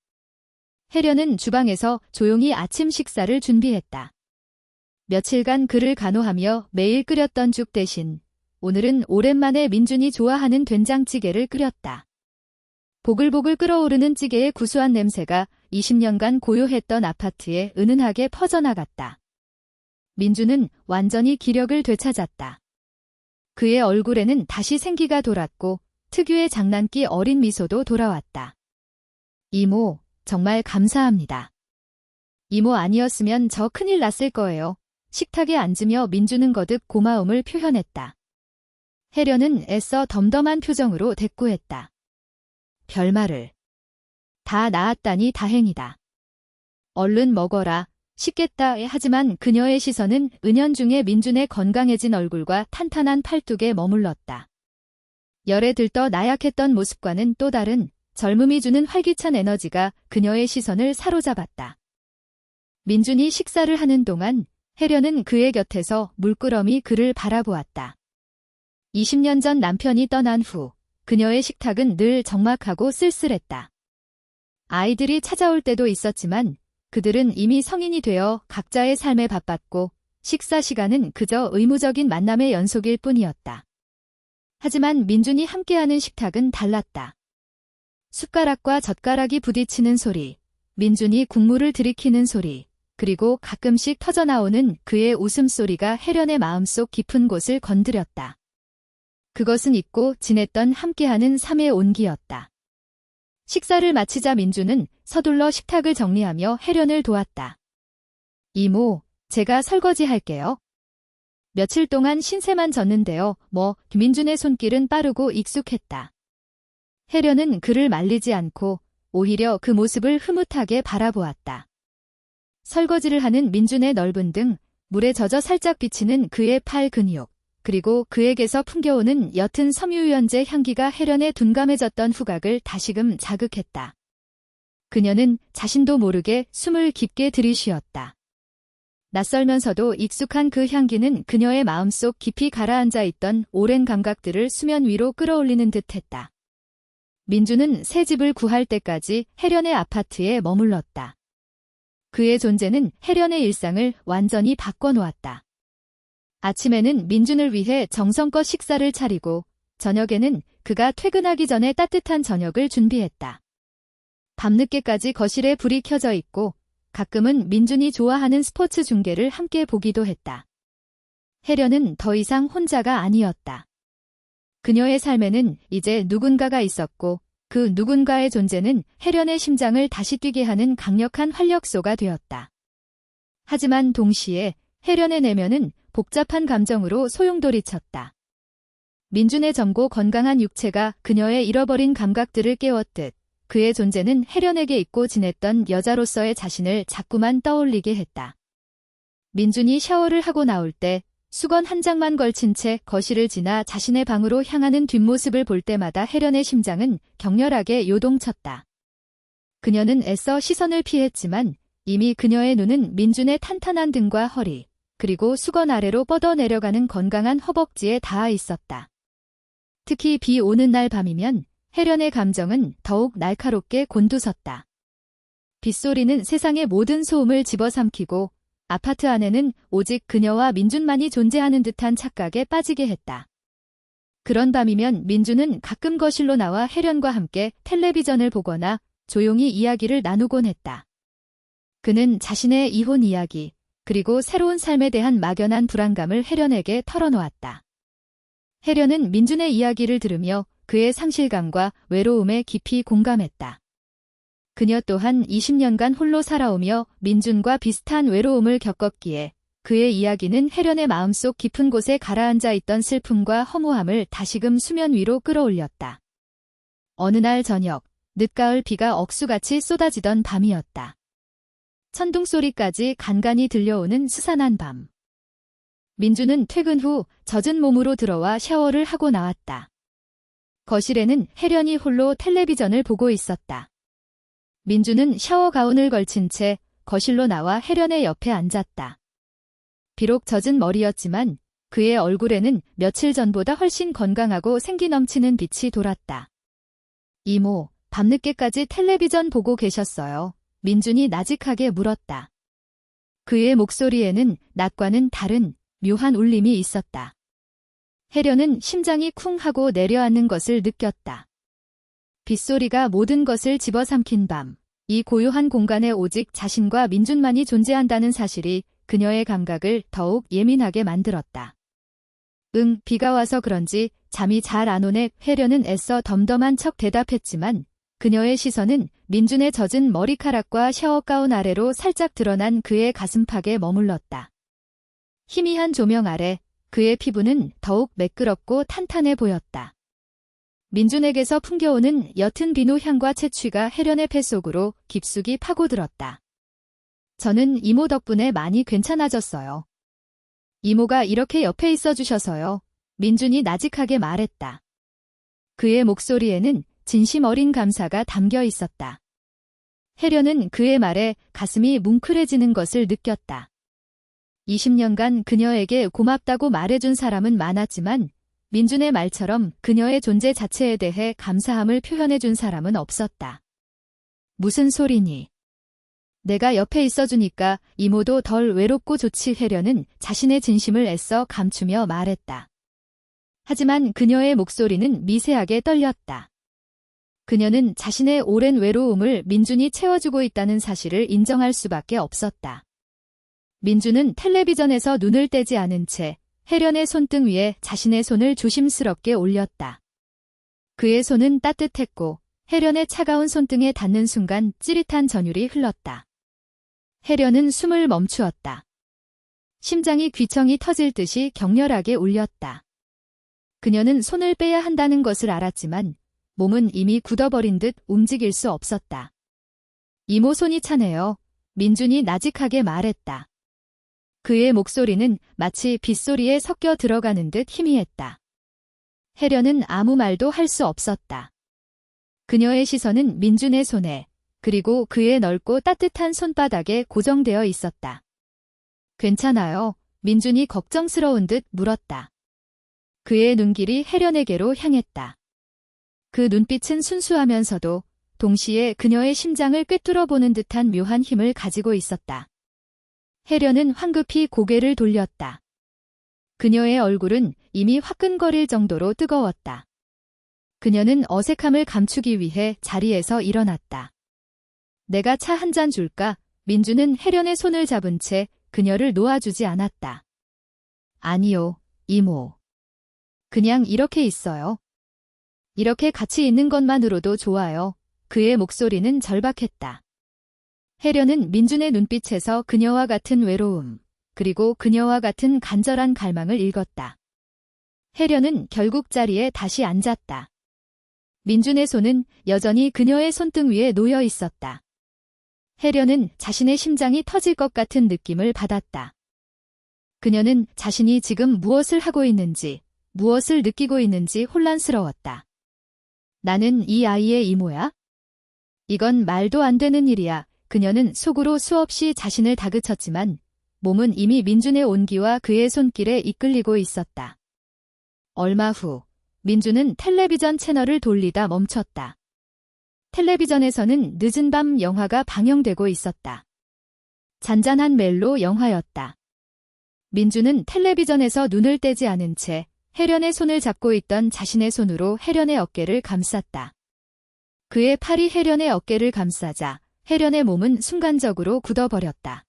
혜련은 주방에서 조용히 아침 식사를 준비했다. 며칠간 그를 간호하며 매일 끓였던 죽 대신 오늘은 오랜만에 민준이 좋아하는 된장찌개를 끓였다. 보글보글 끓어오르는 찌개의 구수한 냄새가 20년간 고요했던 아파트에 은은하게 퍼져나갔다. 민준은 완전히 기력을 되찾았다. 그의 얼굴에는 다시 생기가 돌았고 특유의 장난기 어린 미소도 돌아왔다. 이모, 정말 감사합니다. 이모 아니었으면 저 큰일 났을 거예요. 식탁에 앉으며 민준은 거듭 고마움을 표현했다. 혜련은 애써 덤덤한 표정으로 대꾸했다. 별말을. 다 나았다니 다행이다. 얼른 먹어라. 식겠다. 하지만 그녀의 시선은 은연중에 민준의 건강해진 얼굴과 탄탄한 팔뚝에 머물렀다. 열에 들떠 나약했던 모습과는 또 다른 젊음이 주는 활기찬 에너지가 그녀의 시선을 사로잡았다. 민준이 식사를 하는 동안 혜련은 그의 곁에서 물끄러미 그를 바라보았다. 20년 전 남편이 떠난 후 그녀의 식탁은 늘 적막하고 쓸쓸했다. 아이들이 찾아올 때도 있었지만 그들은 이미 성인이 되어 각자의 삶에 바빴고 식사 시간은 그저 의무적인 만남의 연속일 뿐이었다. 하지만 민준이 함께하는 식탁은 달랐다. 숟가락과 젓가락이 부딪히는 소리, 민준이 국물을 들이키는 소리, 그리고 가끔씩 터져나오는 그의 웃음소리가 혜련의 마음속 깊은 곳을 건드렸다. 그것은 잊고 지냈던 함께하는 삶의 온기였다. 식사를 마치자 민준은 서둘러 식탁을 정리하며 혜련을 도왔다. 이모, 제가 설거지할게요. 며칠 동안 신세만 졌는데요. 민준의 손길은 빠르고 익숙했다. 혜련은 그를 말리지 않고 오히려 그 모습을 흐뭇하게 바라보았다. 설거지를 하는 민준의 넓은 등, 물에 젖어 살짝 비치는 그의 팔 근육, 그리고 그에게서 풍겨오는 옅은 섬유유연제 향기가 혜련의 둔감해졌던 후각을 다시금 자극했다. 그녀는 자신도 모르게 숨을 깊게 들이쉬었다. 낯설면서도 익숙한 그 향기는 그녀의 마음속 깊이 가라앉아 있던 오랜 감각들을 수면 위로 끌어올리는 듯했다. 민준은 새 집을 구할 때까지 혜련의 아파트에 머물렀다. 그의 존재는 혜련의 일상을 완전히 바꿔놓았다. 아침에는 민준을 위해 정성껏 식사를 차리고 저녁에는 그가 퇴근하기 전에 따뜻한 저녁을 준비했다. 밤늦게까지 거실에 불이 켜져 있고 가끔은 민준이 좋아하는 스포츠 중계를 함께 보기도 했다. 혜련은 더 이상 혼자가 아니었다. 그녀의 삶에는 이제 누군가가 있었고 그 누군가의 존재는 혜련의 심장을 다시 뛰게 하는 강력한 활력소가 되었다. 하지만 동시에 혜련의 내면은 복잡한 감정으로 소용돌이쳤다. 민준의 젊고 건강한 육체가 그녀의 잃어버린 감각들을 깨웠듯 그의 존재는 혜련에게 잊고 지냈던 여자로서의 자신을 자꾸만 떠올리게 했다. 민준이 샤워를 하고 나올 때 수건 한 장만 걸친 채 거실을 지나 자신의 방으로 향하는 뒷모습을 볼 때마다 혜련의 심장은 격렬하게 요동쳤다. 그녀는 애써 시선을 피했지만 이미 그녀의 눈은 민준의 탄탄한 등과 허리, 그리고 수건 아래로 뻗어 내려가는 건강한 허벅지에 닿아 있었다. 특히 비 오는 날 밤이면 혜련의 감정은 더욱 날카롭게 곤두섰다. 빗소리는 세상의 모든 소음을 집어삼키고 아파트 안에는 오직 그녀와 민준만이 존재하는 듯한 착각에 빠지게 했다. 그런 밤이면 민준은 가끔 거실로 나와 혜련과 함께 텔레비전을 보거나 조용히 이야기를 나누곤 했다. 그는 자신의 이혼 이야기, 그리고 새로운 삶에 대한 막연한 불안감을 혜련에게 털어놓았다. 혜련은 민준의 이야기를 들으며 그의 상실감과 외로움에 깊이 공감했다. 그녀 또한 20년간 홀로 살아오며 민준과 비슷한 외로움을 겪었기에 그의 이야기는 혜련의 마음속 깊은 곳에 가라앉아 있던 슬픔과 허무함을 다시금 수면 위로 끌어올렸다. 어느 날 저녁, 늦가을 비가 억수같이 쏟아지던 밤이었다. 천둥 소리까지 간간히 들려오는 스산한 밤. 민준은 퇴근 후 젖은 몸으로 들어와 샤워를 하고 나왔다. 거실에는 혜련이 홀로 텔레비전을 보고 있었다. 민준은 샤워 가운을 걸친 채 거실로 나와 혜련의 옆에 앉았다. 비록 젖은 머리였지만 그의 얼굴에는 며칠 전보다 훨씬 건강하고 생기 넘치는 빛이 돌았다. 이모, 밤늦게까지 텔레비전 보고 계셨어요. 민준이 나직하게 물었다. 그의 목소리에는 낮과는 다른 묘한 울림이 있었다. 혜련은 심장이 쿵 하고 내려앉는 것을 느꼈다. 빗소리가 모든 것을 집어삼킨 밤, 이 고요한 공간에 오직 자신과 민준만이 존재한다는 사실이 그녀의 감각을 더욱 예민하게 만들었다. 비가 와서 그런지 잠이 잘 안 오네. 혜련은 애써 덤덤한 척 대답했지만 그녀의 시선은 민준의 젖은 머리카락과 샤워 가운 아래로 살짝 드러난 그의 가슴팍에 머물렀다. 희미한 조명 아래 그의 피부는 더욱 매끄럽고 탄탄해 보였다. 민준에게서 풍겨오는 옅은 비누 향과 채취가 혜련의 뱃속으로 깊숙이 파고들었다. 저는 이모 덕분에 많이 괜찮아졌어요. 이모가 이렇게 옆에 있어 주셔서요. 민준이 나직하게 말했다. 그의 목소리에는 진심 어린 감사가 담겨 있었다. 혜련은 그의 말에 가슴이 뭉클해지는 것을 느꼈다. 20년간 그녀에게 고맙다고 말해준 사람은 많았지만 민준의 말처럼 그녀의 존재 자체에 대해 감사함을 표현해준 사람은 없었다. 무슨 소리니? 내가 옆에 있어주니까 이모도 덜 외롭고 좋지. 혜련은 자신의 진심을 애써 감추며 말했다. 하지만 그녀의 목소리는 미세하게 떨렸다. 그녀는 자신의 오랜 외로움을 민준이 채워주고 있다는 사실을 인정할 수밖에 없었다. 민준은 텔레비전에서 눈을 떼지 않은 채 혜련의 손등 위에 자신의 손을 조심스럽게 올렸다. 그의 손은 따뜻했고 혜련의 차가운 손등에 닿는 순간 찌릿한 전율이 흘렀다. 혜련은 숨을 멈추었다. 심장이 귀청이 터질 듯이 격렬하게 울렸다. 그녀는 손을 빼야 한다는 것을 알았지만 몸은 이미 굳어버린 듯 움직일 수 없었다. 이모 손이 차네요. 민준이 나직하게 말했다. 그의 목소리는 마치 빗소리에 섞여 들어가는 듯 희미했다. 혜련은 아무 말도 할 수 없었다. 그녀의 시선은 민준의 손에, 그리고 그의 넓고 따뜻한 손바닥에 고정되어 있었다. 괜찮아요. 민준이 걱정스러운 듯 물었다. 그의 눈길이 혜련에게로 향했다. 그 눈빛은 순수하면서도 동시에 그녀의 심장을 꿰뚫어 보는 듯한 묘한 힘을 가지고 있었다. 혜련은 황급히 고개를 돌렸다. 그녀의 얼굴은 이미 화끈거릴 정도로 뜨거웠다. 그녀는 어색함을 감추기 위해 자리에서 일어났다. 내가 차 한 잔 줄까? 민준은 혜련의 손을 잡은 채 그녀를 놓아주지 않았다. 아니요, 이모. 그냥 이렇게 있어요. 이렇게 같이 있는 것만으로도 좋아요. 그의 목소리는 절박했다. 혜련은 민준의 눈빛에서 그녀와 같은 외로움, 그리고 그녀와 같은 간절한 갈망을 읽었다. 혜련은 결국 자리에 다시 앉았다. 민준의 손은 여전히 그녀의 손등 위에 놓여 있었다. 혜련은 자신의 심장이 터질 것 같은 느낌을 받았다. 그녀는 자신이 지금 무엇을 하고 있는지, 무엇을 느끼고 있는지 혼란스러웠다. 나는 이 아이의 이모야? 이건 말도 안 되는 일이야. 그녀는 속으로 수없이 자신을 다그쳤지만 몸은 이미 민준의 온기와 그의 손길에 이끌리고 있었다. 얼마 후 민준은 텔레비전 채널을 돌리다 멈췄다. 텔레비전에서는 늦은 밤 영화가 방영되고 있었다. 잔잔한 멜로 영화였다. 민준은 텔레비전에서 눈을 떼지 않은 채 혜련의 손을 잡고 있던 자신의 손으로 혜련의 어깨를 감쌌다. 그의 팔이 혜련의 어깨를 감싸자 혜련의 몸은 순간적으로 굳어버렸다.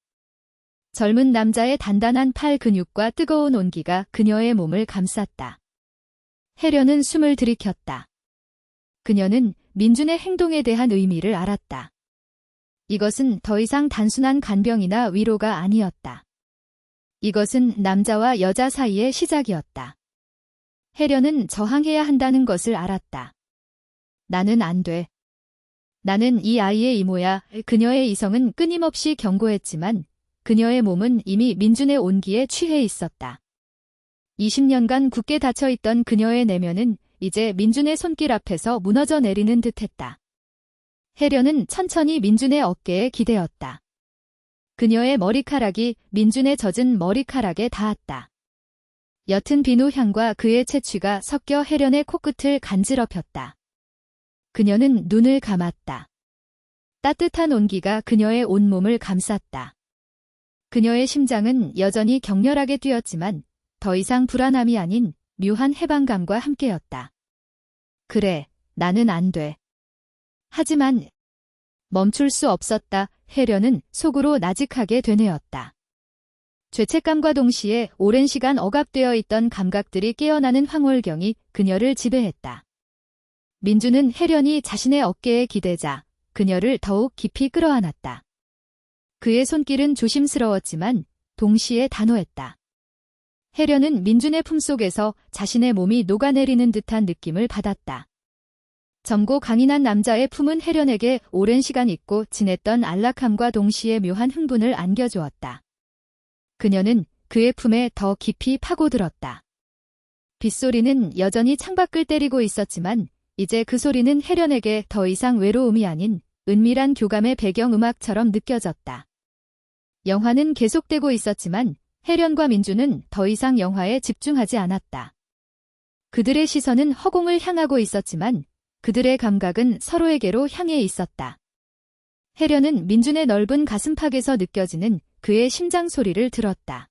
젊은 남자의 단단한 팔 근육과 뜨거운 온기가 그녀의 몸을 감쌌다. 혜련은 숨을 들이켰다. 그녀는 민준의 행동에 대한 의미를 알았다. 이것은 더 이상 단순한 간병이나 위로가 아니었다. 이것은 남자와 여자 사이의 시작이었다. 혜련은 저항해야 한다는 것을 알았다. 나는 안 돼. 나는 이 아이의 이모야. 그녀의 이성은 끊임없이 경고했지만 그녀의 몸은 이미 민준의 온기에 취해 있었다. 20년간 굳게 닫혀있던 그녀의 내면은 이제 민준의 손길 앞에서 무너져 내리는 듯했다. 혜련은 천천히 민준의 어깨에 기대었다. 그녀의 머리카락이 민준의 젖은 머리카락에 닿았다. 옅은 비누 향과 그의 채취가 섞여 혜련의 코끝을 간지럽혔다. 그녀는 눈을 감았다. 따뜻한 온기가 그녀의 온몸을 감쌌다. 그녀의 심장은 여전히 격렬하게 뛰었지만 더 이상 불안함이 아닌 묘한 해방감과 함께였다. 그래, 나는 안 돼. 하지만 멈출 수 없었다. 혜련은 속으로 나직하게 되뇌었다. 죄책감과 동시에 오랜 시간 억압되어 있던 감각들이 깨어나는 황홀경이 그녀를 지배했다. 민준은 혜련이 자신의 어깨에 기대자 그녀를 더욱 깊이 끌어안았다. 그의 손길은 조심스러웠지만 동시에 단호했다. 혜련은 민준의 품속에서 자신의 몸이 녹아내리는 듯한 느낌을 받았다. 젊고 강인한 남자의 품은 혜련에게 오랜 시간 잊고 지냈던 안락함과 동시에 묘한 흥분을 안겨주었다. 그녀는 그의 품에 더 깊이 파고들었다. 빗소리는 여전히 창밖을 때리고 있었지만 이제 그 소리는 혜련에게 더 이상 외로움이 아닌 은밀한 교감의 배경음악처럼 느껴졌다. 영화는 계속되고 있었지만 혜련과 민준은 더 이상 영화에 집중하지 않았다. 그들의 시선은 허공을 향하고 있었지만 그들의 감각은 서로에게로 향해 있었다. 혜련은 민준의 넓은 가슴팍에서 느껴지는 그의 심장 소리를 들었다.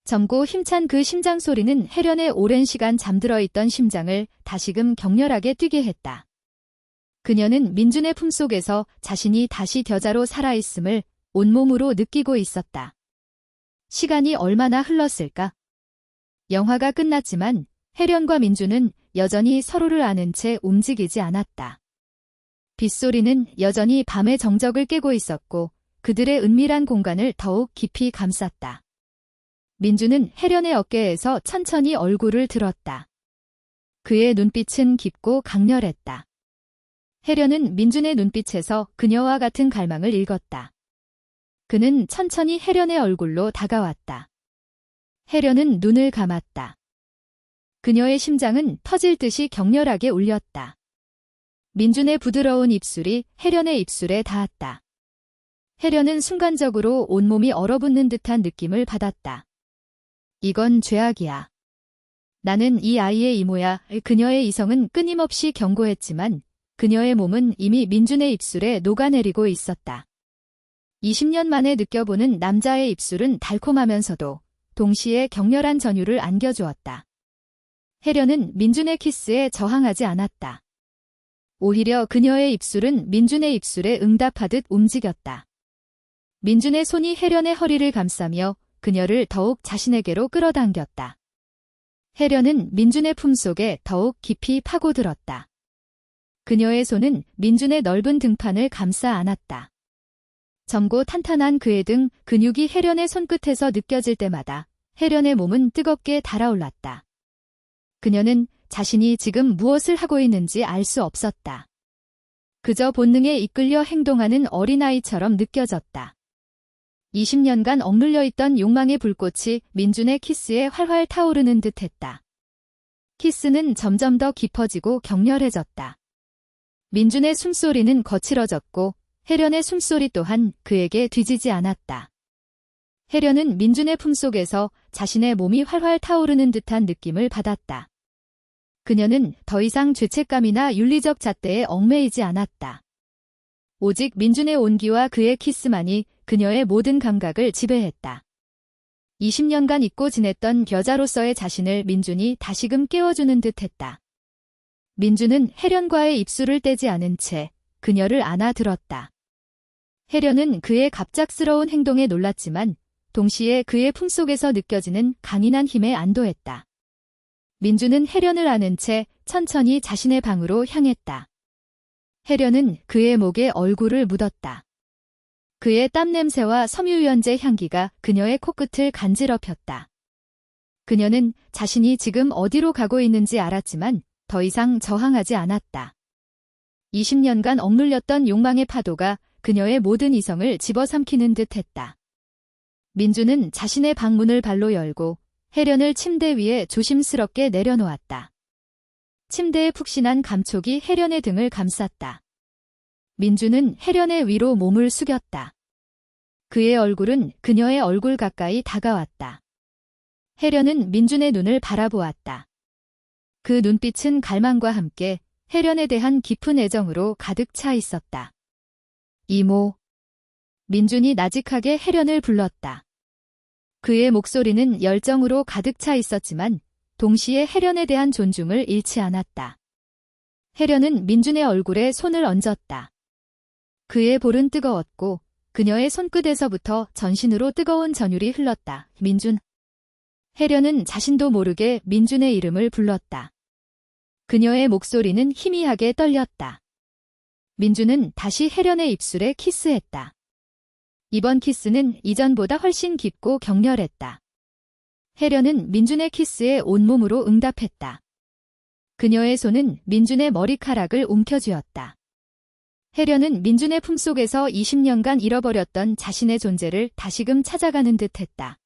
젊고 힘찬 그 심장 소리는 혜련의 오랜 시간 잠들어 있던 심장을 다시금 격렬하게 뛰게 했다. 그녀는 민준의 품속에서 자신이 다시 겨자로 살아있음을 온몸으로 느끼고 있었다. 시간이 얼마나 흘렀을까? 영화가 끝났지만 혜련과 민준은 여전히 서로를 아는 채 움직이지 않았다. 빗소리는 여전히 밤의 정적을 깨고 있었고 그들의 은밀한 공간을 더욱 깊이 감쌌다. 민준은 혜련의 어깨에서 천천히 얼굴을 들었다. 그의 눈빛은 깊고 강렬했다. 혜련은 민준의 눈빛에서 그녀와 같은 갈망을 읽었다. 그는 천천히 혜련의 얼굴로 다가왔다. 혜련은 눈을 감았다. 그녀의 심장은 터질 듯이 격렬하게 울렸다. 민준의 부드러운 입술이 혜련의 입술에 닿았다. 혜련은 순간적으로 온몸이 얼어붙는 듯한 느낌을 받았다. 이건 죄악이야. 나는 이 아이의 이모야. 그녀의 이성은 끊임없이 경고했지만 그녀의 몸은 이미 민준의 입술에 녹아내리고 있었다. 20년 만에 느껴보는 남자의 입술은 달콤하면서도 동시에 격렬한 전율을 안겨주었다. 혜련은 민준의 키스에 저항하지 않았다. 오히려 그녀의 입술은 민준의 입술에 응답하듯 움직였다. 민준의 손이 혜련의 허리를 감싸며 그녀를 더욱 자신에게로 끌어당겼다. 혜련은 민준의 품속에 더욱 깊이 파고들었다. 그녀의 손은 민준의 넓은 등판을 감싸 안았다. 젊고 탄탄한 그의 등 근육이 혜련의 손끝에서 느껴질 때마다 혜련의 몸은 뜨겁게 달아올랐다. 그녀는 자신이 지금 무엇을 하고 있는지 알 수 없었다. 그저 본능에 이끌려 행동하는 어린아이처럼 느껴졌다. 20년간 억눌려 있던 욕망의 불꽃이 민준의 키스에 활활 타오르는 듯했다. 키스는 점점 더 깊어지고 격렬해졌다. 민준의 숨소리는 거칠어졌고 혜련의 숨소리 또한 그에게 뒤지지 않았다. 혜련은 민준의 품속에서 자신의 몸이 활활 타오르는 듯한 느낌을 받았다. 그녀는 더 이상 죄책감이나 윤리적 잣대에 얽매이지 않았다. 오직 민준의 온기와 그의 키스만이 그녀의 모든 감각을 지배했다. 20년간 잊고 지냈던 여자로서의 자신을 민준이 다시금 깨워주는 듯했다. 민준은 혜련과의 입술을 떼지 않은 채 그녀를 안아들었다. 혜련은 그의 갑작스러운 행동에 놀랐지만 동시에 그의 품속에서 느껴지는 강인한 힘에 안도했다. 민준은 혜련을 안은 채 천천히 자신의 방으로 향했다. 혜련은 그의 목에 얼굴을 묻었다. 그의 땀 냄새와 섬유유연제 향기가 그녀의 코끝을 간지럽혔다. 그녀는 자신이 지금 어디로 가고 있는지 알았지만 더 이상 저항하지 않았다. 20년간 억눌렸던 욕망의 파도가 그녀의 모든 이성을 집어삼키는 듯했다. 민준은 자신의 방문을 발로 열고 혜련을 침대 위에 조심스럽게 내려놓았다. 침대의 푹신한 감촉이 혜련의 등을 감쌌다. 민준은 혜련의 위로 몸을 숙였다. 그의 얼굴은 그녀의 얼굴 가까이 다가왔다. 혜련은 민준의 눈을 바라보았다. 그 눈빛은 갈망과 함께 혜련에 대한 깊은 애정으로 가득 차 있었다. 이모. 민준이 나직하게 혜련을 불렀다. 그의 목소리는 열정으로 가득 차 있었지만 동시에 혜련에 대한 존중을 잃지 않았다. 혜련은 민준의 얼굴에 손을 얹었다. 그의 볼은 뜨거웠고 그녀의 손끝에서부터 전신으로 뜨거운 전율이 흘렀다. 민준. 혜련은 자신도 모르게 민준의 이름을 불렀다. 그녀의 목소리는 희미하게 떨렸다. 민준은 다시 혜련의 입술에 키스했다. 이번 키스는 이전보다 훨씬 깊고 격렬했다. 혜련은 민준의 키스에 온몸으로 응답했다. 그녀의 손은 민준의 머리카락을 움켜쥐었다. 혜련은 민준의 품속에서 20년간 잃어버렸던 자신의 존재를 다시금 찾아가는 듯했다.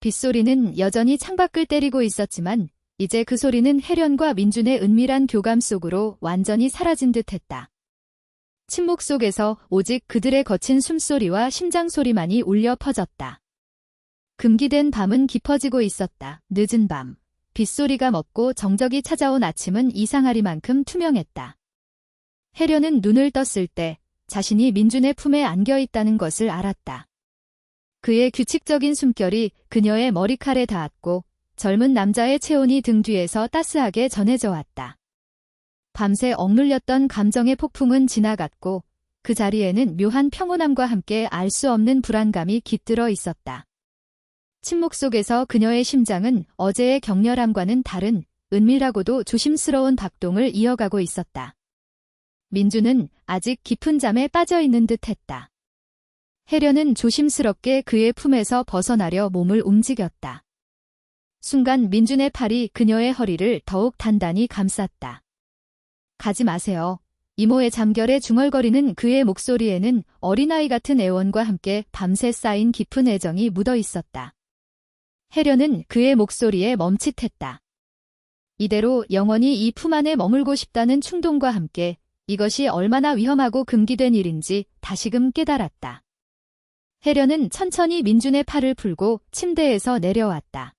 빗소리는 여전히 창밖을 때리고 있었지만 이제 그 소리는 혜련과 민준의 은밀한 교감 속으로 완전히 사라진 듯했다. 침묵 속에서 오직 그들의 거친 숨소리와 심장소리만이 울려 퍼졌다. 금기된 밤은 깊어지고 있었다. 늦은 밤. 빗소리가 멎고 정적이 찾아온 아침은 이상하리만큼 투명했다. 혜련은 눈을 떴을 때 자신이 민준의 품에 안겨 있다는 것을 알았다. 그의 규칙적인 숨결이 그녀의 머리칼에 닿았고 젊은 남자의 체온이 등 뒤에서 따스하게 전해져 왔다. 밤새 억눌렸던 감정의 폭풍은 지나갔고 그 자리에는 묘한 평온함과 함께 알 수 없는 불안감이 깃들어 있었다. 침묵 속에서 그녀의 심장은 어제의 격렬함과는 다른 은밀하고도 조심스러운 박동을 이어가고 있었다. 민준은 아직 깊은 잠에 빠져 있는 듯했다. 혜련은 조심스럽게 그의 품에서 벗어나려 몸을 움직였다. 순간 민준의 팔이 그녀의 허리를 더욱 단단히 감쌌다. 가지 마세요. 이모의 잠결에 중얼거리는 그의 목소리에는 어린아이 같은 애원과 함께 밤새 쌓인 깊은 애정이 묻어 있었다. 혜련은 그의 목소리에 멈칫했다. 이대로 영원히 이 품 안에 머물고 싶다는 충동과 함께 이것이 얼마나 위험하고 금기된 일인지 다시금 깨달았다. 혜련은 천천히 민준의 팔을 풀고 침대에서 내려왔다.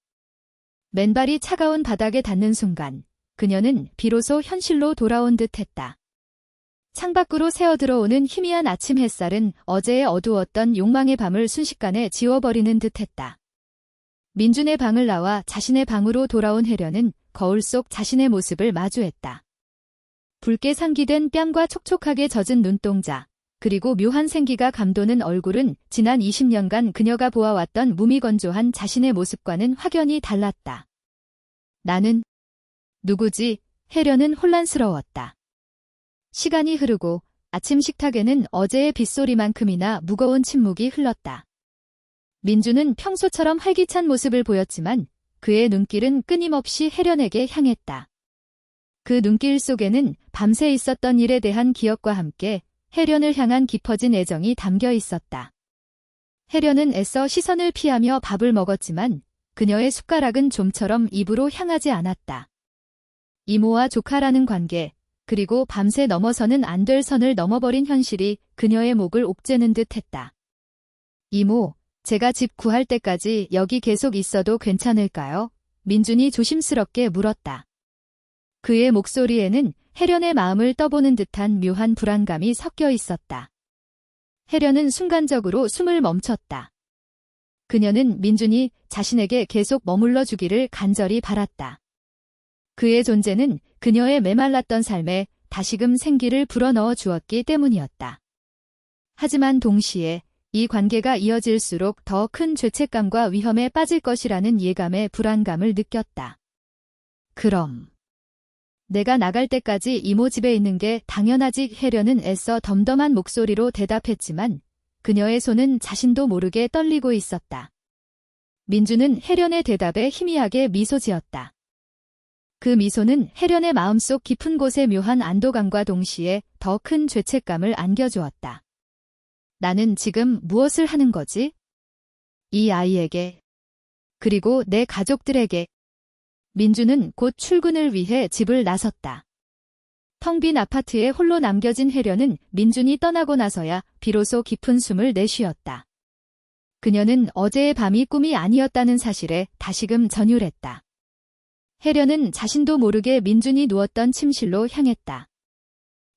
맨발이 차가운 바닥에 닿는 순간 그녀는 비로소 현실로 돌아온 듯했다. 창밖으로 새어들어오는 희미한 아침 햇살은 어제의 어두웠던 욕망의 밤을 순식간에 지워버리는 듯했다. 민준의 방을 나와 자신의 방으로 돌아온 혜련은 거울 속 자신의 모습을 마주했다. 붉게 상기된 뺨과 촉촉하게 젖은 눈동자, 그리고 묘한 생기가 감도는 얼굴은 지난 20년간 그녀가 보아왔던 무미건조한 자신의 모습과는 확연히 달랐다. 나는 누구지? 혜련은 혼란스러웠다. 시간이 흐르고 아침 식탁에는 어제의 빗소리만큼이나 무거운 침묵이 흘렀다. 민준은 평소처럼 활기찬 모습을 보였지만 그의 눈길은 끊임없이 혜련에게 향했다. 그 눈길 속에는 밤새 있었던 일에 대한 기억과 함께 혜련을 향한 깊어진 애정이 담겨 있었다. 혜련은 애써 시선을 피하며 밥을 먹었지만 그녀의 숟가락은 좀처럼 입으로 향하지 않았다. 이모와 조카라는 관계, 그리고 밤새 넘어서는 안 될 선을 넘어버린 현실이 그녀의 목을 옥죄는 듯 했다. 이모, 제가 집 구할 때까지 여기 계속 있어도 괜찮을까요? 민준이 조심스럽게 물었다. 그의 목소리에는 혜련의 마음을 떠보는 듯한 묘한 불안감이 섞여 있었다. 혜련은 순간적으로 숨을 멈췄다. 그녀는 민준이 자신에게 계속 머물러 주기를 간절히 바랐다. 그의 존재는 그녀의 메말랐던 삶에 다시금 생기를 불어넣어 주었기 때문이었다. 하지만 동시에 이 관계가 이어질수록 더 큰 죄책감과 위험에 빠질 것이라는 예감의 불안감을 느꼈다. 그럼 내가 나갈 때까지 이모 집에 있는 게 당연하지. 혜련은 애써 덤덤한 목소리로 대답했지만 그녀의 손은 자신도 모르게 떨리고 있었다. 민준은 혜련의 대답에 희미하게 미소 지었다. 그 미소는 혜련의 마음속 깊은 곳에 묘한 안도감과 동시에 더 큰 죄책감을 안겨주었다. 나는 지금 무엇을 하는 거지? 이 아이에게, 그리고 내 가족들에게. 민준은 곧 출근을 위해 집을 나섰다. 텅 빈 아파트에 홀로 남겨진 혜련은 민준이 떠나고 나서야 비로소 깊은 숨을 내쉬었다. 그녀는 어제의 밤이 꿈이 아니었다는 사실에 다시금 전율했다. 혜련은 자신도 모르게 민준이 누웠던 침실로 향했다.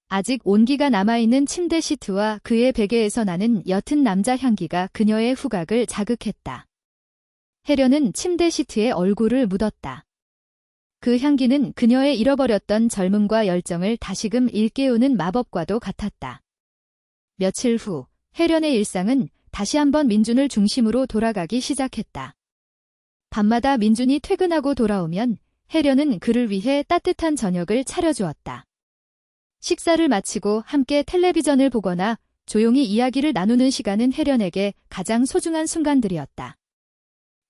아직 온기가 남아있는 침대 시트와 그의 베개에서 나는 옅은 남자 향기가 그녀의 후각을 자극했다. 혜련은 침대 시트에 얼굴을 묻었다. 그 향기는 그녀의 잃어버렸던 젊음과 열정을 다시금 일깨우는 마법과도 같았다. 며칠 후, 혜련의 일상은 다시 한번 민준을 중심으로 돌아가기 시작했다. 밤마다 민준이 퇴근하고 돌아오면 혜련은 그를 위해 따뜻한 저녁을 차려주었다. 식사를 마치고 함께 텔레비전을 보거나 조용히 이야기를 나누는 시간은 혜련에게 가장 소중한 순간들이었다.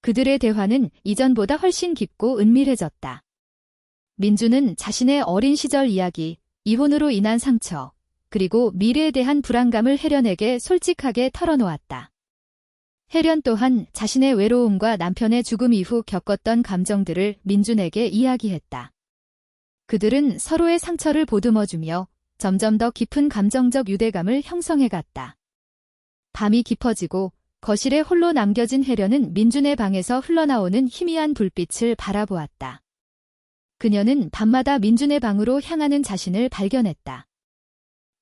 그들의 대화는 이전보다 훨씬 깊고 은밀해졌다. 민준은 자신의 어린 시절 이야기, 이혼으로 인한 상처, 그리고 미래에 대한 불안감을 혜련에게 솔직하게 털어놓았다. 혜련 또한 자신의 외로움과 남편의 죽음 이후 겪었던 감정들을 민준에게 이야기했다. 그들은 서로의 상처를 보듬어주며 점점 더 깊은 감정적 유대감을 형성해갔다. 밤이 깊어지고 거실에 홀로 남겨진 혜련은 민준의 방에서 흘러나오는 희미한 불빛을 바라보았다. 그녀는 밤마다 민준의 방으로 향하는 자신을 발견했다.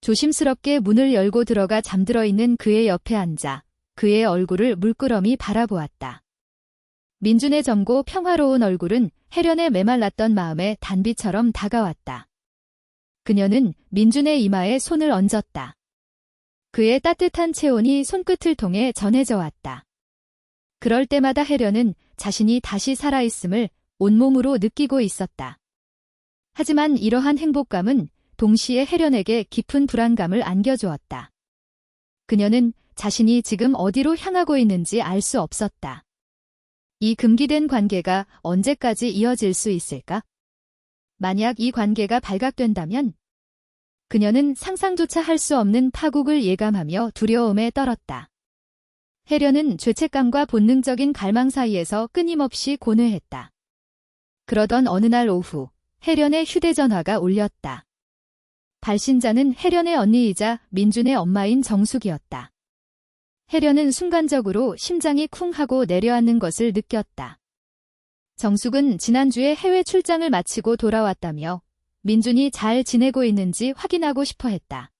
조심스럽게 문을 열고 들어가 잠들어 있는 그의 옆에 앉아 그의 얼굴을 물끄러미 바라보았다. 민준의 젊고 평화로운 얼굴은 혜련의 메말랐던 마음에 단비처럼 다가왔다. 그녀는 민준의 이마에 손을 얹었다. 그의 따뜻한 체온이 손끝을 통해 전해져 왔다. 그럴 때마다 혜련은 자신이 다시 살아있음을 온몸으로 느끼고 있었다. 하지만 이러한 행복감은 동시에 혜련에게 깊은 불안감을 안겨주었다. 그녀는 자신이 지금 어디로 향하고 있는지 알 수 없었다. 이 금기된 관계가 언제까지 이어질 수 있을까? 만약 이 관계가 발각된다면 그녀는 상상조차 할 수 없는 파국을 예감하며 두려움에 떨었다. 혜련은 죄책감과 본능적인 갈망 사이에서 끊임없이 고뇌했다. 그러던 어느 날 오후, 혜련의 휴대전화가 울렸다. 발신자는 혜련의 언니이자 민준의 엄마인 정숙이었다. 혜련은 순간적으로 심장이 쿵 하고 내려앉는 것을 느꼈다. 정숙은 지난주에 해외 출장을 마치고 돌아왔다며 민준이 잘 지내고 있는지 확인하고 싶어 했다.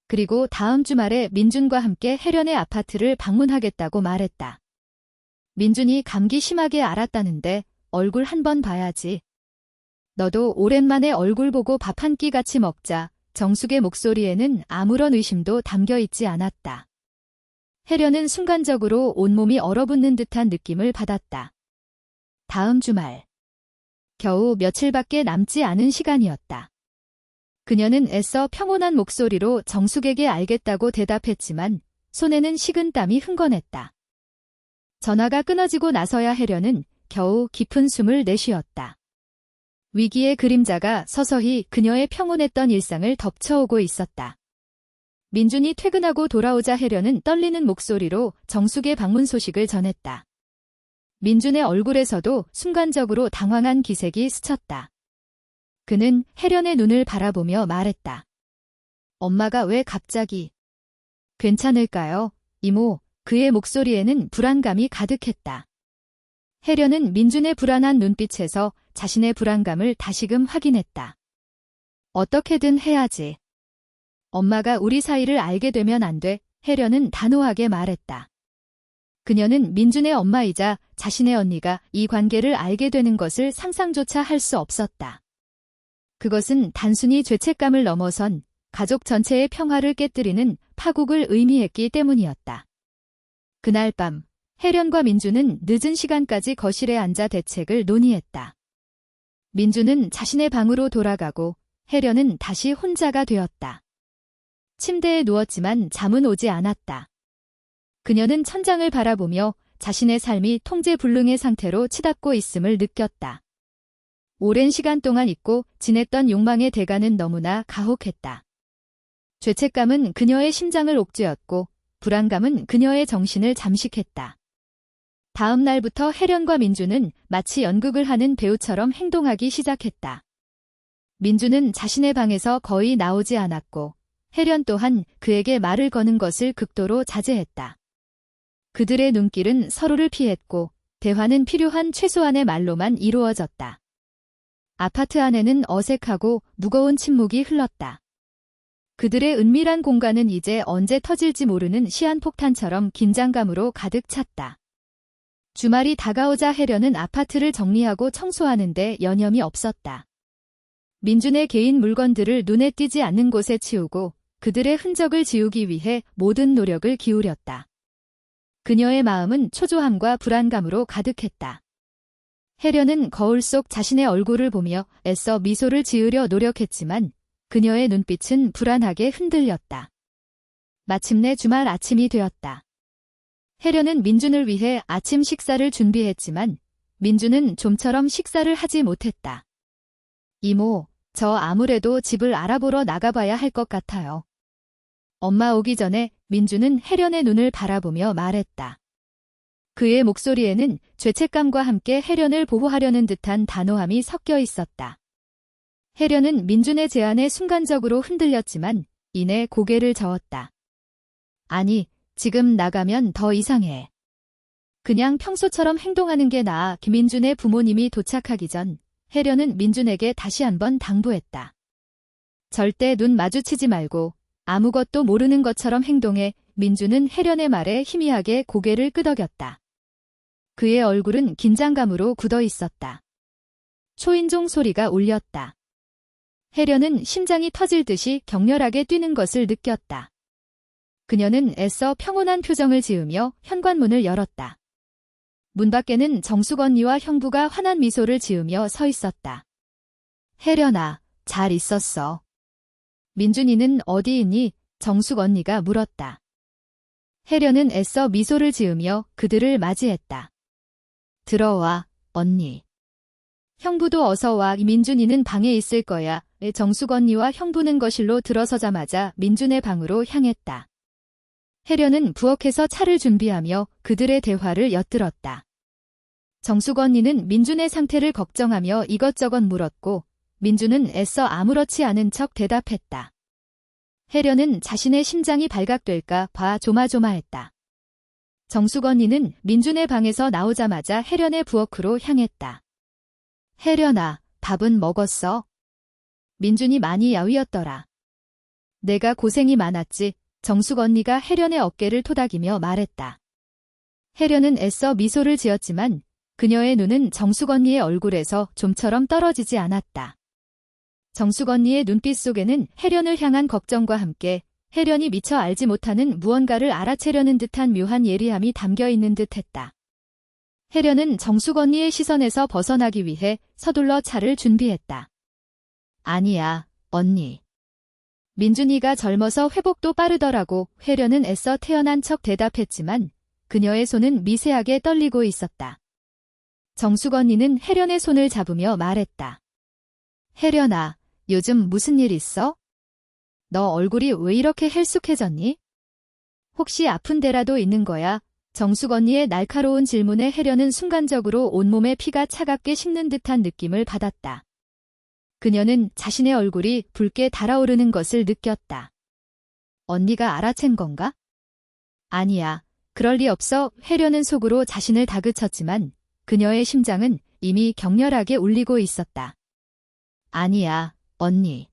그리고 다음 주말에 민준과 함께 혜련의 아파트를 방문하겠다고 말했다. 민준이 감기 심하게 앓았다는데 얼굴 한번 봐야지. 너도 오랜만에 얼굴 보고 밥 한 끼 같이 먹자. 정숙의 목소리에는 아무런 의심도 담겨 있지 않았다. 혜련은 순간적으로 온몸이 얼어붙는 듯한 느낌을 받았다. 다음 주말. 겨우 며칠밖에 남지 않은 시간이었다. 그녀는 애써 평온한 목소리로 정숙에게 알겠다고 대답했지만 손에는 식은 땀이 흥건했다. 전화가 끊어지고 나서야 혜련은 겨우 깊은 숨을 내쉬었다. 위기의 그림자가 서서히 그녀의 평온했던 일상을 덮쳐오고 있었다. 민준이 퇴근하고 돌아오자 혜련은 떨리는 목소리로 정숙의 방문 소식을 전했다. 민준의 얼굴에서도 순간적으로 당황한 기색이 스쳤다. 그는 혜련의 눈을 바라보며 말했다. 엄마가 왜 갑자기? 괜찮을까요, 이모? 그의 목소리에는 불안감이 가득했다. 혜련은 민준의 불안한 눈빛에서 자신의 불안감을 다시금 확인했다. 어떻게든 해야지. 엄마가 우리 사이를 알게 되면 안 돼, 혜련은 단호하게 말했다. 그녀는 민준의 엄마이자 자신의 언니가 이 관계를 알게 되는 것을 상상조차 할 수 없었다. 그것은 단순히 죄책감을 넘어선 가족 전체의 평화를 깨뜨리는 파국을 의미했기 때문이었다. 그날 밤, 혜련과 민준은 늦은 시간까지 거실에 앉아 대책을 논의했다. 민준은 자신의 방으로 돌아가고 혜련은 다시 혼자가 되었다. 침대에 누웠지만 잠은 오지 않았다. 그녀는 천장을 바라보며 자신의 삶이 통제불능의 상태로 치닫고 있음을 느꼈다. 오랜 시간 동안 잊고 지냈던 욕망의 대가는 너무나 가혹했다. 죄책감은 그녀의 심장을 옥죄었고 불안감은 그녀의 정신을 잠식했다. 다음 날부터 혜련과 민준은 마치 연극을 하는 배우처럼 행동하기 시작했다. 민준은 자신의 방에서 거의 나오지 않았고 혜련 또한 그에게 말을 거는 것을 극도로 자제했다. 그들의 눈길은 서로를 피했고 대화는 필요한 최소한의 말로만 이루어졌다. 아파트 안에는 어색하고 무거운 침묵이 흘렀다. 그들의 은밀한 공간은 이제 언제 터질지 모르는 시한폭탄처럼 긴장감으로 가득 찼다. 주말이 다가오자 혜련은 아파트를 정리하고 청소하는데 여념이 없었다. 민준의 개인 물건들을 눈에 띄지 않는 곳에 치우고 그들의 흔적을 지우기 위해 모든 노력을 기울였다. 그녀의 마음은 초조함과 불안감으로 가득했다. 혜련은 거울 속 자신의 얼굴을 보며 애써 미소를 지으려 노력했지만 그녀의 눈빛은 불안하게 흔들렸다. 마침내 주말 아침이 되었다. 혜련은 민준을 위해 아침 식사를 준비했지만 민준은 좀처럼 식사를 하지 못했다. 이모, 저 아무래도 집을 알아보러 나가봐야 할 것 같아요. 엄마 오기 전에 민준은 혜련의 눈을 바라보며 말했다. 그의 목소리에는 죄책감과 함께 혜련을 보호하려는 듯한 단호함이 섞여 있었다. 혜련은 민준의 제안에 순간적으로 흔들렸지만 이내 고개를 저었다. 아니, 지금 나가면 더 이상해. 그냥 평소처럼 행동하는 게 나아. 김민준의 부모님이 도착하기 전 혜련은 민준에게 다시 한번 당부했다. 절대 눈 마주치지 말고 아무것도 모르는 것처럼 행동해. 민준은 혜련의 말에 희미하게 고개를 끄덕였다. 그의 얼굴은 긴장감으로 굳어 있었다. 초인종 소리가 울렸다. 혜련은 심장이 터질 듯이 격렬하게 뛰는 것을 느꼈다. 그녀는 애써 평온한 표정을 지으며 현관문을 열었다. 문 밖에는 정숙 언니와 형부가 환한 미소를 지으며 서 있었다. 혜련아, 잘 있었어. 민준이는 어디 있니? 정숙 언니가 물었다. 혜련은 애써 미소를 지으며 그들을 맞이했다. 들어와, 언니. 형부도 어서 와. 민준이는 방에 있을 거야. 정숙 언니와 형부는 거실로 들어서자마자 민준의 방으로 향했다. 혜련은 부엌에서 차를 준비하며 그들의 대화를 엿들었다. 정숙 언니는 민준의 상태를 걱정하며 이것저것 물었고 민준은 애써 아무렇지 않은 척 대답했다. 혜련은 자신의 심장이 발각될까 봐 조마조마했다. 정숙 언니는 민준의 방에서 나오자마자 혜련의 부엌으로 향했다. 혜련아, 밥은 먹었어? 민준이 많이 야위었더라. 내가 고생이 많았지. 정숙 언니가 혜련의 어깨를 토닥이며 말했다. 혜련은 애써 미소를 지었지만 그녀의 눈은 정숙 언니의 얼굴에서 좀처럼 떨어지지 않았다. 정숙 언니의 눈빛 속에는 혜련을 향한 걱정과 함께 혜련이 미처 알지 못하는 무언가를 알아채려는 듯한 묘한 예리함이 담겨 있는 듯했다. 혜련은 정숙 언니의 시선에서 벗어나기 위해 서둘러 차를 준비했다. 아니야, 언니. 민준이가 젊어서 회복도 빠르더라고. 혜련은 애써 태어난 척 대답했지만 그녀의 손은 미세하게 떨리고 있었다. 정숙 언니는 혜련의 손을 잡으며 말했다. 혜련아, 요즘 무슨 일 있어? 너 얼굴이 왜 이렇게 헬쑥해졌니? 혹시 아픈 데라도 있는 거야? 정숙 언니의 날카로운 질문에 혜련은 순간적으로 온몸에 피가 차갑게 식는 듯한 느낌을 받았다. 그녀는 자신의 얼굴이 붉게 달아오르는 것을 느꼈다. 언니가 알아챈 건가? 아니야. 그럴 리 없어. 혜련은 속으로 자신을 다그쳤지만 그녀의 심장은 이미 격렬하게 울리고 있었다. 아니야, 언니.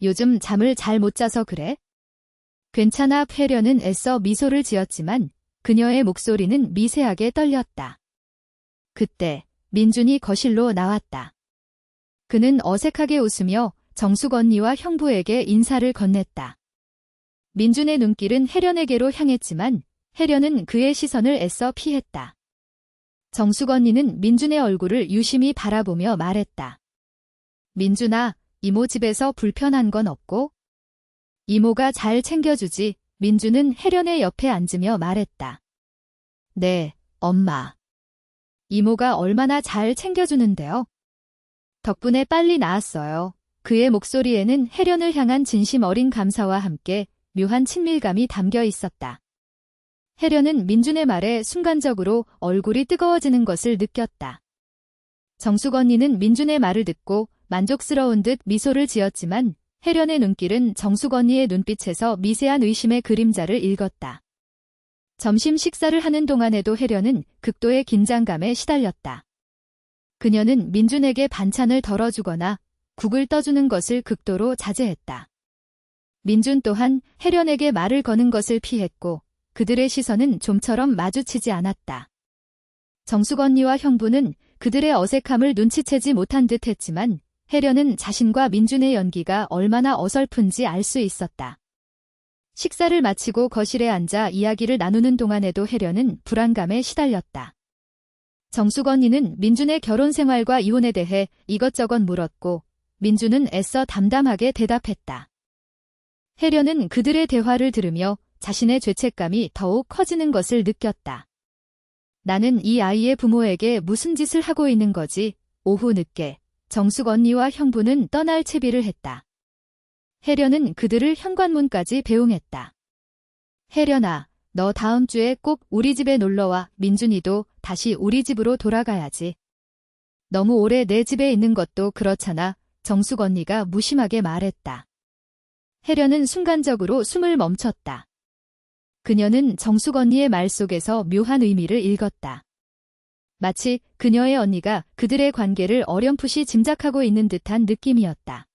요즘 잠을 잘 못 자서 그래? 괜찮아. 혜련은 애써 미소를 지었지만 그녀의 목소리는 미세하게 떨렸다. 그때 민준이 거실로 나왔다. 그는 어색하게 웃으며 정숙 언니와 형부에게 인사를 건넸다. 민준의 눈길은 혜련에게로 향했지만 혜련은 그의 시선을 애써 피했다. 정숙 언니는 민준의 얼굴을 유심히 바라보며 말했다. 민준아, 이모 집에서 불편한 건 없고? 이모가 잘 챙겨주지. 민준은 혜련의 옆에 앉으며 말했다. 네, 엄마. 이모가 얼마나 잘 챙겨주는데요. 덕분에 빨리 나았어요. 그의 목소리에는 혜련을 향한 진심 어린 감사와 함께 묘한 친밀감이 담겨 있었다. 혜련은 민준의 말에 순간적으로 얼굴이 뜨거워지는 것을 느꼈다. 정숙 언니는 민준의 말을 듣고 만족스러운 듯 미소를 지었지만 혜련의 눈길은 정숙 언니의 눈빛에서 미세한 의심의 그림자를 읽었다. 점심 식사를 하는 동안에도 혜련은 극도의 긴장감에 시달렸다. 그녀는 민준에게 반찬을 덜어주거나 국을 떠주는 것을 극도로 자제했다. 민준 또한 혜련에게 말을 거는 것을 피했고 그들의 시선은 좀처럼 마주치지 않았다. 정숙 언니와 형부는 그들의 어색함을 눈치채지 못한 듯 했지만 혜련은 자신과 민준의 연기가 얼마나 어설픈지 알 수 있었다. 식사를 마치고 거실에 앉아 이야기를 나누는 동안에도 혜련은 불안감에 시달렸다. 정숙 언니는 민준의 결혼 생활과 이혼에 대해 이것저것 물었고 민준은 애써 담담하게 대답했다. 혜련은 그들의 대화를 들으며 자신의 죄책감이 더욱 커지는 것을 느꼈다. 나는 이 아이의 부모에게 무슨 짓을 하고 있는 거지? 오후 늦게 정숙 언니와 형부는 떠날 채비를 했다. 혜련은 그들을 현관문까지 배웅했다. 혜련아, 너 다음 주에 꼭 우리 집에 놀러와. 민준이도 다시 우리 집으로 돌아가야지. 너무 오래 내 집에 있는 것도 그렇잖아. 정숙 언니가 무심하게 말했다. 혜련은 순간적으로 숨을 멈췄다. 그녀는 정숙 언니의 말 속에서 묘한 의미를 읽었다. 마치 그녀의 언니가 그들의 관계를 어렴풋이 짐작하고 있는 듯한 느낌이었다.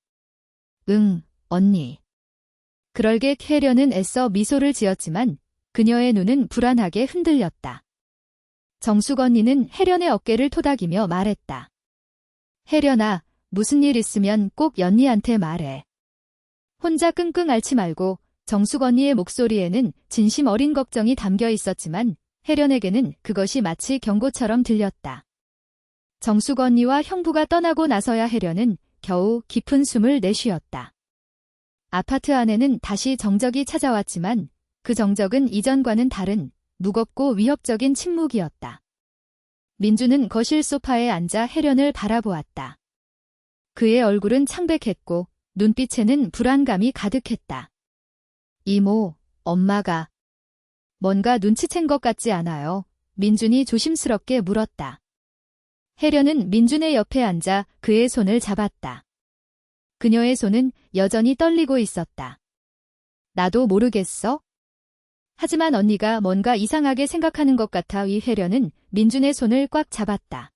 응, 언니. 그럴게. 혜련은 애써 미소를 지었지만 그녀의 눈은 불안하게 흔들렸다. 정숙 언니는 혜련의 어깨를 토닥이며 말했다. 혜련아, 무슨 일 있으면 꼭 연니한테 말해. 혼자 끙끙 앓지 말고. 정숙 언니의 목소리에는 진심 어린 걱정이 담겨 있었지만 혜련에게는 그것이 마치 경고처럼 들렸다. 정숙 언니와 형부가 떠나고 나서야 혜련은 겨우 깊은 숨을 내쉬었다. 아파트 안에는 다시 정적이 찾아왔지만 그 정적은 이전과는 다른 무겁고 위협적인 침묵이었다. 민준은 거실 소파에 앉아 혜련을 바라보았다. 그의 얼굴은 창백했고 눈빛에는 불안감이 가득했다. 이모, 엄마가 뭔가 눈치챈 것 같지 않아요? 민준이 조심스럽게 물었다. 혜련은 민준의 옆에 앉아 그의 손을 잡았다. 그녀의 손은 여전히 떨리고 있었다. 나도 모르겠어? 하지만 언니가 뭔가 이상하게 생각하는 것 같아. 혜련은 민준의 손을 꽉 잡았다.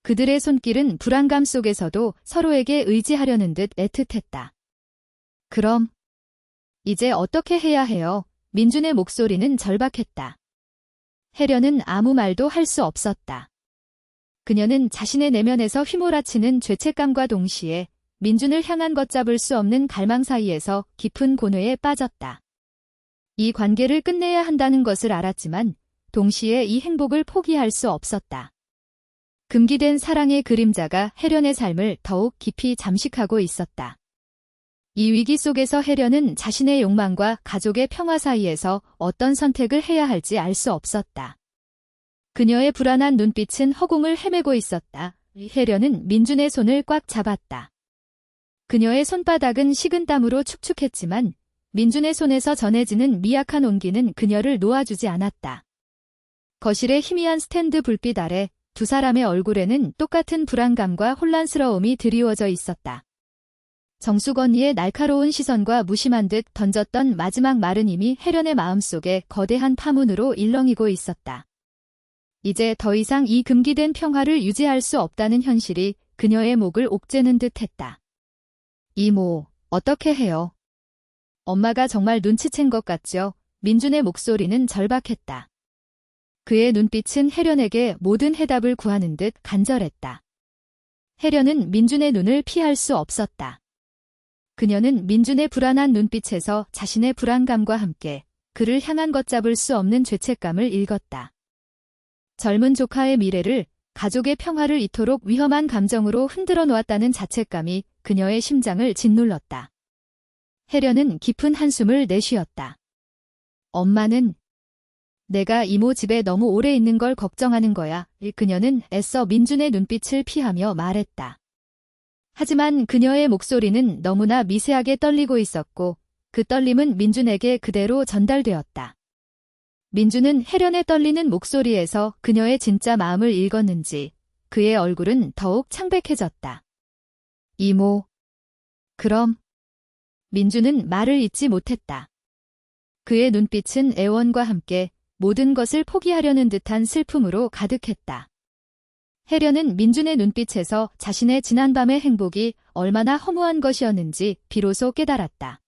그들의 손길은 불안감 속에서도 서로에게 의지하려는 듯 애틋했다. 그럼 이제 어떻게 해야 해요? 민준의 목소리는 절박했다. 혜련은 아무 말도 할 수 없었다. 그녀는 자신의 내면에서 휘몰아치는 죄책감과 동시에 민준을 향한 걷잡을 수 없는 갈망 사이에서 깊은 고뇌에 빠졌다. 이 관계를 끝내야 한다는 것을 알았지만 동시에 이 행복을 포기할 수 없었다. 금기된 사랑의 그림자가 혜련의 삶을 더욱 깊이 잠식하고 있었다. 이 위기 속에서 혜련은 자신의 욕망과 가족의 평화 사이에서 어떤 선택을 해야 할지 알 수 없었다. 그녀의 불안한 눈빛은 허공을 헤매고 있었다. 혜련은 민준의 손을 꽉 잡았다. 그녀의 손바닥은 식은 땀으로 축축했지만 민준의 손에서 전해지는 미약한 온기는 그녀를 놓아주지 않았다. 거실의 희미한 스탠드 불빛 아래 두 사람의 얼굴에는 똑같은 불안감과 혼란스러움이 드리워져 있었다. 정숙 언니의 날카로운 시선과 무심한 듯 던졌던 마지막 말은 이미 혜련의 마음속에 거대한 파문으로 일렁이고 있었다. 이제 더 이상 이 금기된 평화를 유지할 수 없다는 현실이 그녀의 목을 옥죄는 듯했다. 이모, 어떻게 해요? 엄마가 정말 눈치챈 것 같죠? 민준의 목소리는 절박했다. 그의 눈빛은 혜련에게 모든 해답을 구하는 듯 간절했다. 혜련은 민준의 눈을 피할 수 없었다. 그녀는 민준의 불안한 눈빛에서 자신의 불안감과 함께 그를 향한 걷잡을 수 없는 죄책감을 읽었다. 젊은 조카의 미래를, 가족의 평화를 이토록 위험한 감정으로 흔들어 놓았다는 자책감이 그녀의 심장을 짓눌렀다. 혜련은 깊은 한숨을 내쉬었다. 엄마는 내가 이모 집에 너무 오래 있는 걸 걱정하는 거야. 그녀는 애써 민준의 눈빛을 피하며 말했다. 하지만 그녀의 목소리는 너무나 미세하게 떨리고 있었고 그 떨림은 민준에게 그대로 전달되었다. 민준은 혜련의 떨리는 목소리에서 그녀의 진짜 마음을 읽었는지 그의 얼굴은 더욱 창백해졌다. 이모. 그럼. 민준은 말을 잇지 못했다. 그의 눈빛은 애원과 함께 모든 것을 포기하려는 듯한 슬픔으로 가득했다. 혜련은 민준의 눈빛에서 자신의 지난밤의 행복이 얼마나 허무한 것이었는지 비로소 깨달았다.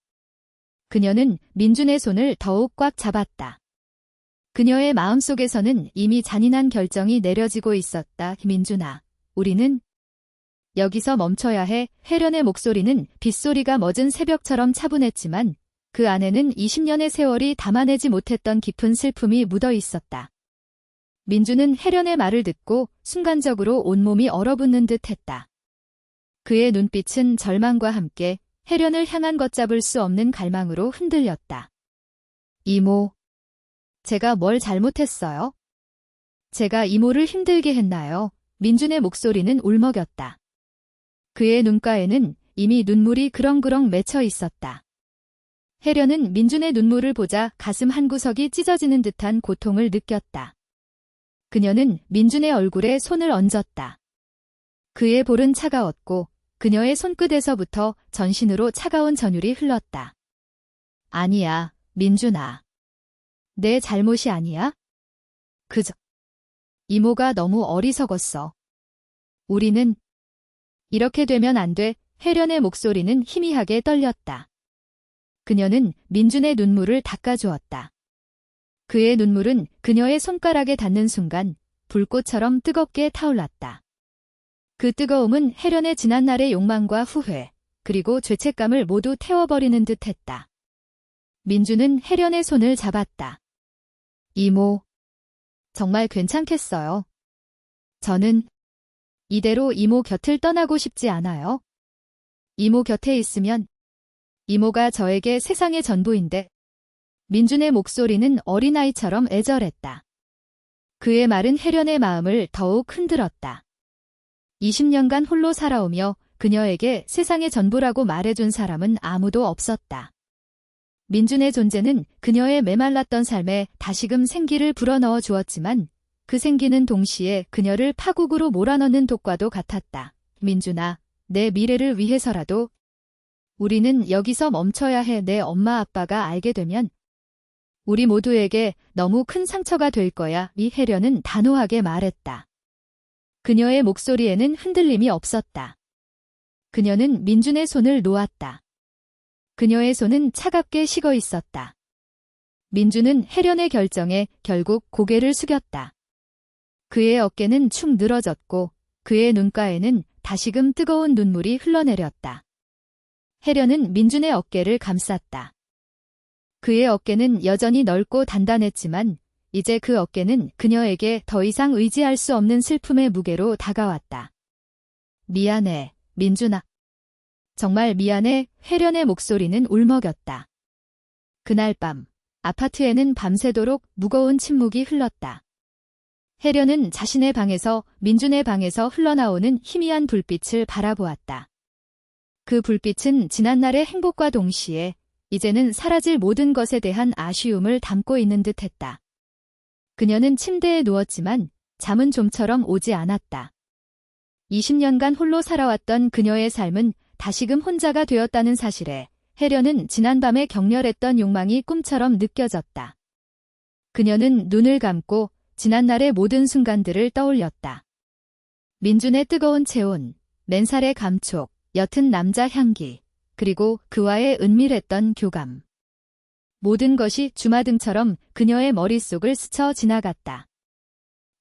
그녀는 민준의 손을 더욱 꽉 잡았다. 그녀의 마음속에서는 이미 잔인한 결정이 내려지고 있었다. 민준아, 우리는 여기서 멈춰야 해. 혜련의 목소리는 빗소리가 멎은 새벽처럼 차분했지만 그 안에는 20년의 세월이 담아내지 못했던 깊은 슬픔이 묻어 있었다. 민준은 혜련의 말을 듣고 순간적으로 온몸이 얼어붙는 듯 했다. 그의 눈빛은 절망과 함께 혜련을 향한 걷잡을 수 없는 갈망으로 흔들렸다. 이모, 제가 뭘 잘못했어요? 제가 이모를 힘들게 했나요? 민준의 목소리는 울먹였다. 그의 눈가에는 이미 눈물이 그렁그렁 맺혀 있었다. 혜련은 민준의 눈물을 보자 가슴 한구석이 찢어지는 듯한 고통을 느꼈다. 그녀는 민준의 얼굴에 손을 얹었다. 그의 볼은 차가웠고 그녀의 손끝에서부터 전신으로 차가운 전율이 흘렀다. 아니야, 민준아. 내 잘못이 아니야? 그저 이모가 너무 어리석었어. 우리는 이렇게 되면 안 돼. 혜련의 목소리는 희미하게 떨렸다. 그녀는 민준의 눈물을 닦아주었다. 그의 눈물은 그녀의 손가락에 닿는 순간 불꽃처럼 뜨겁게 타올랐다. 그 뜨거움은 혜련의 지난날의 욕망과 후회, 그리고 죄책감을 모두 태워버리는 듯했다. 민준은 혜련의 손을 잡았다. 이모, 정말 괜찮겠어요? 저는 이대로 이모 곁을 떠나고 싶지 않아요. 이모 곁에 있으면 이모가 저에게 세상의 전부인데. 민준의 목소리는 어린아이처럼 애절했다. 그의 말은 혜련의 마음을 더욱 흔들었다. 20년간 홀로 살아오며 그녀에게 세상의 전부라고 말해준 사람은 아무도 없었다. 민준의 존재는 그녀의 메말랐던 삶에 다시금 생기를 불어넣어 주었지만 그 생기는 동시에 그녀를 파국으로 몰아넣는 독과도 같았다. 민준아, 내 미래를 위해서라도 우리는 여기서 멈춰야 해. 내 엄마 아빠가 알게 되면 우리 모두에게 너무 큰 상처가 될 거야. 혜련은 단호하게 말했다. 그녀의 목소리에는 흔들림이 없었다. 그녀는 민준의 손을 놓았다. 그녀의 손은 차갑게 식어 있었다. 민준은 혜련의 결정에 결국 고개를 숙였다. 그의 어깨는 축 늘어졌고 그의 눈가에는 다시금 뜨거운 눈물이 흘러내렸다. 혜련은 민준의 어깨를 감쌌다. 그의 어깨는 여전히 넓고 단단했지만 이제 그 어깨는 그녀에게 더 이상 의지할 수 없는 슬픔의 무게로 다가왔다. 미안해, 민준아. 정말 미안해. 혜련의 목소리는 울먹였다. 그날 밤, 아파트에는 밤새도록 무거운 침묵이 흘렀다. 혜련은 자신의 방에서 민준의 방에서 흘러나오는 희미한 불빛을 바라보았다. 그 불빛은 지난날의 행복과 동시에 이제는 사라질 모든 것에 대한 아쉬움을 담고 있는 듯했다. 그녀는 침대에 누웠지만 잠은 좀처럼 오지 않았다. 20년간 홀로 살아왔던 그녀의 삶은 다시금 혼자가 되었다는 사실에 혜련은 지난밤에 격렬했던 욕망이 꿈처럼 느껴졌다. 그녀는 눈을 감고 지난날의 모든 순간들을 떠올렸다. 민준의 뜨거운 체온, 맨살의 감촉, 옅은 남자 향기, 그리고 그와의 은밀했던 교감. 모든 것이 주마등처럼 그녀의 머릿속을 스쳐 지나갔다.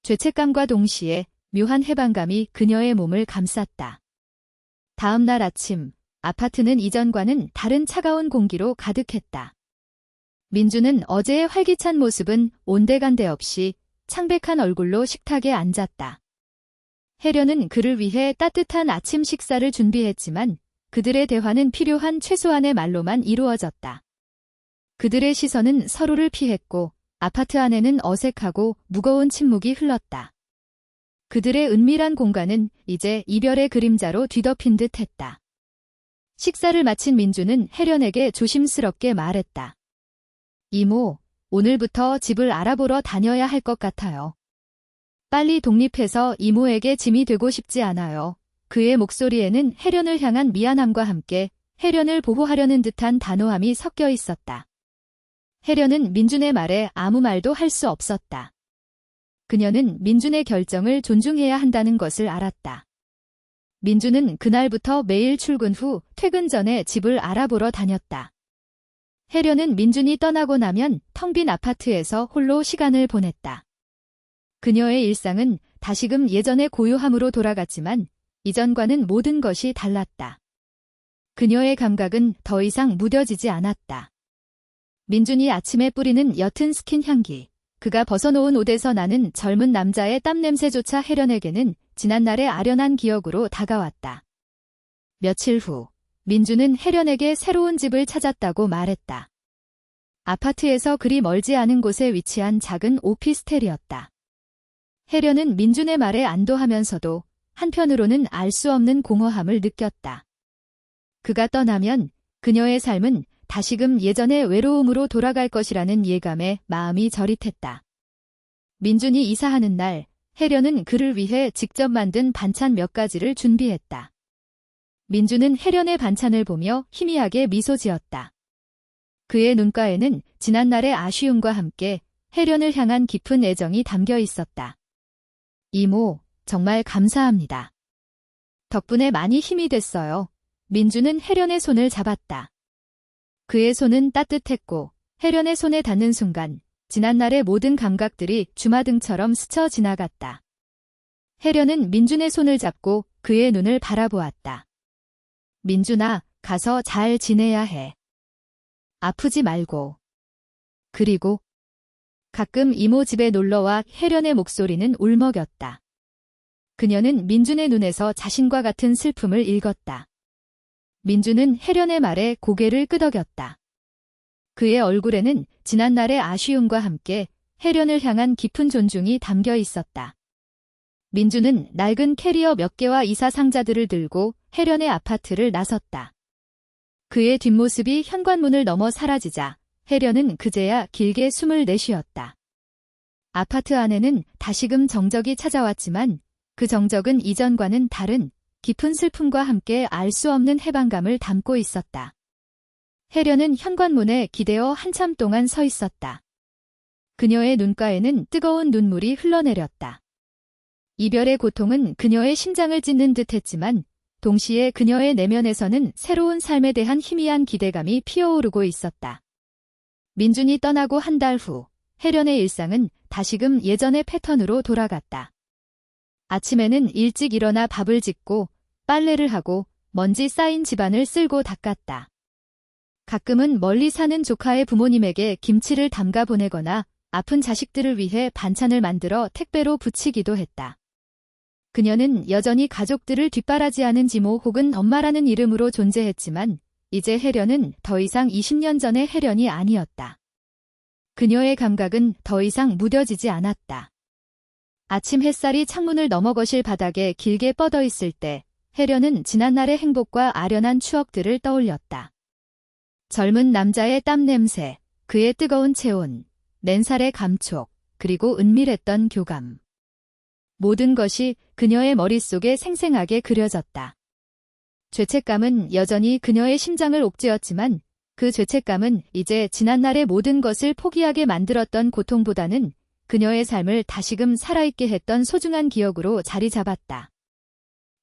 죄책감과 동시에 묘한 해방감이 그녀의 몸을 감쌌다. 다음 날 아침, 아파트는 이전과는 다른 차가운 공기로 가득했다. 민주는 어제의 활기찬 모습은 온데간데 없이 창백한 얼굴로 식탁에 앉았다. 혜련은 그를 위해 따뜻한 아침 식사를 준비했지만 그들의 대화는 필요한 최소한의 말로만 이루어졌다. 그들의 시선은 서로를 피했고 아파트 안에는 어색하고 무거운 침묵이 흘렀다. 그들의 은밀한 공간은 이제 이별의 그림자로 뒤덮인 듯 했다. 식사를 마친 민주는 혜련에게 조심스럽게 말했다. 이모, 오늘부터 집을 알아보러 다녀야 할 것 같아요. 빨리 독립해서 이모에게 짐이 되고 싶지 않아요. 그의 목소리에는 혜련을 향한 미안함과 함께 혜련을 보호하려는 듯한 단호함이 섞여 있었다. 혜련은 민준의 말에 아무 말도 할 수 없었다. 그녀는 민준의 결정을 존중해야 한다는 것을 알았다. 민준은 그날부터 매일 출근 후 퇴근 전에 집을 알아보러 다녔다. 혜련은 민준이 떠나고 나면 텅 빈 아파트에서 홀로 시간을 보냈다. 그녀의 일상은 다시금 예전의 고요함으로 돌아갔지만 이전과는 모든 것이 달랐다. 그녀의 감각은 더 이상 무뎌지지 않았다. 민준이 아침에 뿌리는 옅은 스킨 향기, 그가 벗어놓은 옷에서 나는 젊은 남자의 땀냄새조차 혜련에게는 지난날의 아련한 기억으로 다가왔다. 며칠 후, 민준은 혜련에게 새로운 집을 찾았다고 말했다. 아파트에서 그리 멀지 않은 곳에 위치한 작은 오피스텔이었다. 혜련은 민준의 말에 안도하면서도 한편으로는 알 수 없는 공허함을 느꼈다. 그가 떠나면 그녀의 삶은 다시금 예전의 외로움으로 돌아갈 것이라는 예감에 마음이 저릿했다. 민준이 이사하는 날, 혜련은 그를 위해 직접 만든 반찬 몇 가지를 준비했다. 민준은 혜련의 반찬을 보며 희미하게 미소 지었다. 그의 눈가에는 지난날의 아쉬움과 함께 혜련을 향한 깊은 애정이 담겨 있었다. 이모, 정말 감사합니다. 덕분에 많이 힘이 됐어요. 민준은 혜련의 손을 잡았다. 그의 손은 따뜻했고 혜련의 손에 닿는 순간 지난날의 모든 감각들이 주마등처럼 스쳐 지나갔다. 혜련은 민준의 손을 잡고 그의 눈을 바라보았다. 민준아, 가서 잘 지내야 해. 아프지 말고. 그리고 가끔 이모 집에 놀러와 혜련의 목소리는 울먹였다. 그녀는 민준의 눈에서 자신과 같은 슬픔을 읽었다. 민준은 혜련의 말에 고개를 끄덕였다. 그의 얼굴에는 지난날의 아쉬움과 함께 혜련을 향한 깊은 존중이 담겨 있었다. 민준은 낡은 캐리어 몇 개와 이사 상자들을 들고 혜련의 아파트를 나섰다. 그의 뒷모습이 현관문을 넘어 사라지자 혜련은 그제야 길게 숨을 내쉬었다. 아파트 안에는 다시금 정적이 찾아왔지만 그 정적은 이전과는 다른 깊은 슬픔과 함께 알 수 없는 해방감을 담고 있었다. 혜련은 현관문에 기대어 한참 동안 서 있었다. 그녀의 눈가에는 뜨거운 눈물이 흘러내렸다. 이별의 고통은 그녀의 심장을 찢는 듯했지만 동시에 그녀의 내면에서는 새로운 삶에 대한 희미한 기대감이 피어오르고 있었다. 민준이 떠나고 한 달 후, 혜련의 일상은 다시금 예전의 패턴으로 돌아갔다. 아침에는 일찍 일어나 밥을 짓고 빨래를 하고 먼지 쌓인 집안을 쓸고 닦았다. 가끔은 멀리 사는 조카의 부모님에게 김치를 담가 보내거나 아픈 자식들을 위해 반찬을 만들어 택배로 붙이기도 했다. 그녀는 여전히 가족들을 뒷바라지하는 지모 혹은 엄마라는 이름으로 존재했지만 이제 혜련은 더 이상 20년 전의 혜련이 아니었다. 그녀의 감각은 더 이상 무뎌지지 않았다. 아침 햇살이 창문을 넘어 거실 바닥에 길게 뻗어 있을 때 혜련은 지난날의 행복과 아련한 추억들을 떠올렸다. 젊은 남자의 땀 냄새, 그의 뜨거운 체온, 맨살의 감촉, 그리고 은밀했던 교감. 모든 것이 그녀의 머릿속에 생생하게 그려졌다. 죄책감은 여전히 그녀의 심장을 옥죄었지만 그 죄책감은 이제 지난날의 모든 것을 포기하게 만들었던 고통보다는 그녀의 삶을 다시금 살아있게 했던 소중한 기억으로 자리 잡았다.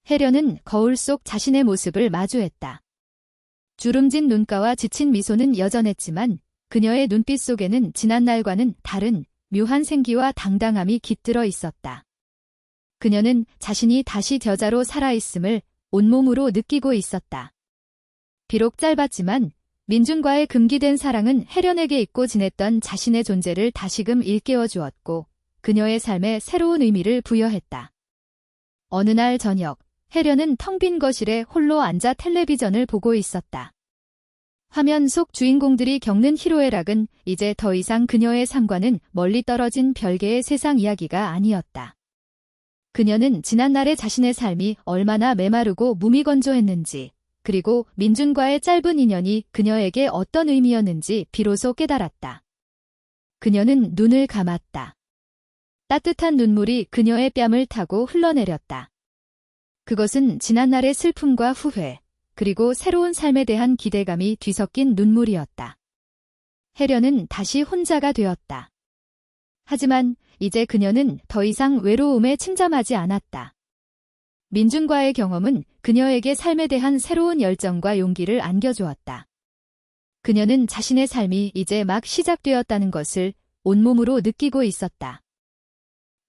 혜련은 거울 속 자신의 모습을 마주했다. 주름진 눈가와 지친 미소는 여전했지만 그녀의 눈빛 속에는 지난날과는 다른 묘한 생기와 당당함이 깃들어 있었다. 그녀는 자신이 다시 여자로 살아있음을 온몸으로 느끼고 있었다. 비록 짧았지만 민준과의 금기된 사랑은 혜련에게 잊고 지냈던 자신의 존재를 다시금 일깨워 주었고 그녀의 삶에 새로운 의미를 부여했다. 어느 날 저녁, 혜련은 텅 빈 거실에 홀로 앉아 텔레비전을 보고 있었다. 화면 속 주인공들이 겪는 희로애락은 이제 더 이상 그녀의 삶과는 멀리 떨어진 별개의 세상 이야기가 아니었다. 그녀는 지난날의 자신의 삶이 얼마나 메마르고 무미건조했는지, 그리고 민준과의 짧은 인연이 그녀에게 어떤 의미였는지 비로소 깨달았다. 그녀는 눈을 감았다. 따뜻한 눈물이 그녀의 뺨을 타고 흘러내렸다. 그것은 지난날의 슬픔과 후회, 그리고 새로운 삶에 대한 기대감이 뒤섞인 눈물이었다. 혜련은 다시 혼자가 되었다. 하지만 이제 그녀는 더 이상 외로움에 침잠하지 않았다. 민준과의 경험은 그녀에게 삶에 대한 새로운 열정과 용기를 안겨주었다. 그녀는 자신의 삶이 이제 막 시작되었다는 것을 온몸으로 느끼고 있었다.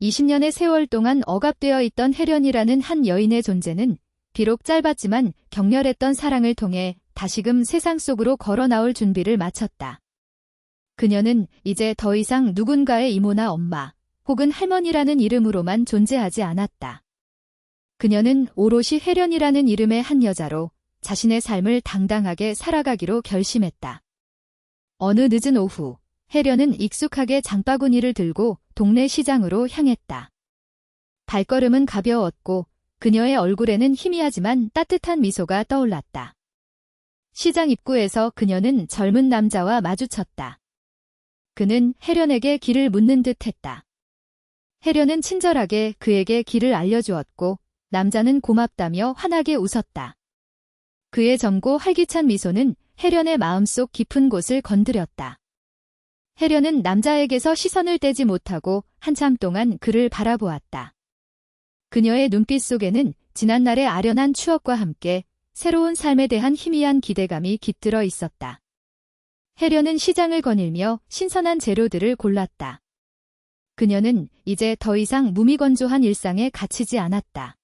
20년의 세월 동안 억압되어 있던 혜련이라는 한 여인의 존재는 비록 짧았지만 격렬했던 사랑을 통해 다시금 세상 속으로 걸어 나올 준비를 마쳤다. 그녀는 이제 더 이상 누군가의 이모나 엄마 혹은 할머니라는 이름으로만 존재하지 않았다. 그녀는 오롯이 혜련이라는 이름의 한 여자로 자신의 삶을 당당하게 살아가기로 결심했다. 어느 늦은 오후, 혜련은 익숙하게 장바구니를 들고 동네 시장으로 향했다. 발걸음은 가벼웠고 그녀의 얼굴에는 희미하지만 따뜻한 미소가 떠올랐다. 시장 입구에서 그녀는 젊은 남자와 마주쳤다. 그는 혜련에게 길을 묻는 듯 했다. 혜련은 친절하게 그에게 길을 알려주었고 남자는 고맙다며 환하게 웃었다. 그의 젊고 활기찬 미소는 혜련의 마음속 깊은 곳을 건드렸다. 혜련은 남자에게서 시선을 떼지 못하고 한참 동안 그를 바라보았다. 그녀의 눈빛 속에는 지난날의 아련한 추억과 함께 새로운 삶에 대한 희미한 기대감이 깃들어 있었다. 혜련은 시장을 거닐며 신선한 재료들을 골랐다. 그녀는 이제 더 이상 무미건조한 일상에 갇히지 않았다.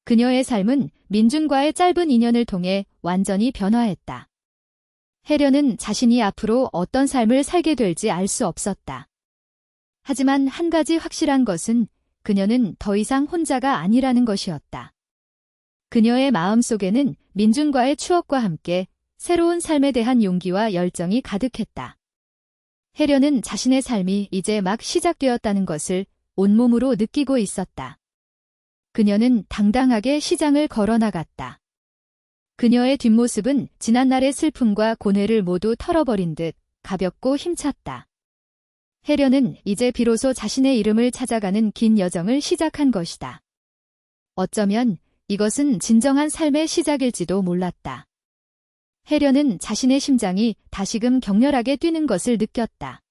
그녀의 삶은 민준과의 짧은 인연을 통해 완전히 변화했다. 혜련은 자신이 앞으로 어떤 삶을 살게 될지 알 수 없었다. 하지만 한 가지 확실한 것은 그녀는 더 이상 혼자가 아니라는 것이었다. 그녀의 마음속에는 민준과의 추억과 함께 새로운 삶에 대한 용기와 열정이 가득했다. 혜련은 자신의 삶이 이제 막 시작되었다는 것을 온몸으로 느끼고 있었다. 그녀는 당당하게 시장을 걸어나갔다. 그녀의 뒷모습은 지난날의 슬픔과 고뇌를 모두 털어버린 듯 가볍고 힘찼다. 혜련은 이제 비로소 자신의 이름을 찾아가는 긴 여정을 시작한 것이다. 어쩌면 이것은 진정한 삶의 시작일지도 몰랐다. 혜련은 자신의 심장이 다시금 격렬하게 뛰는 것을 느꼈다.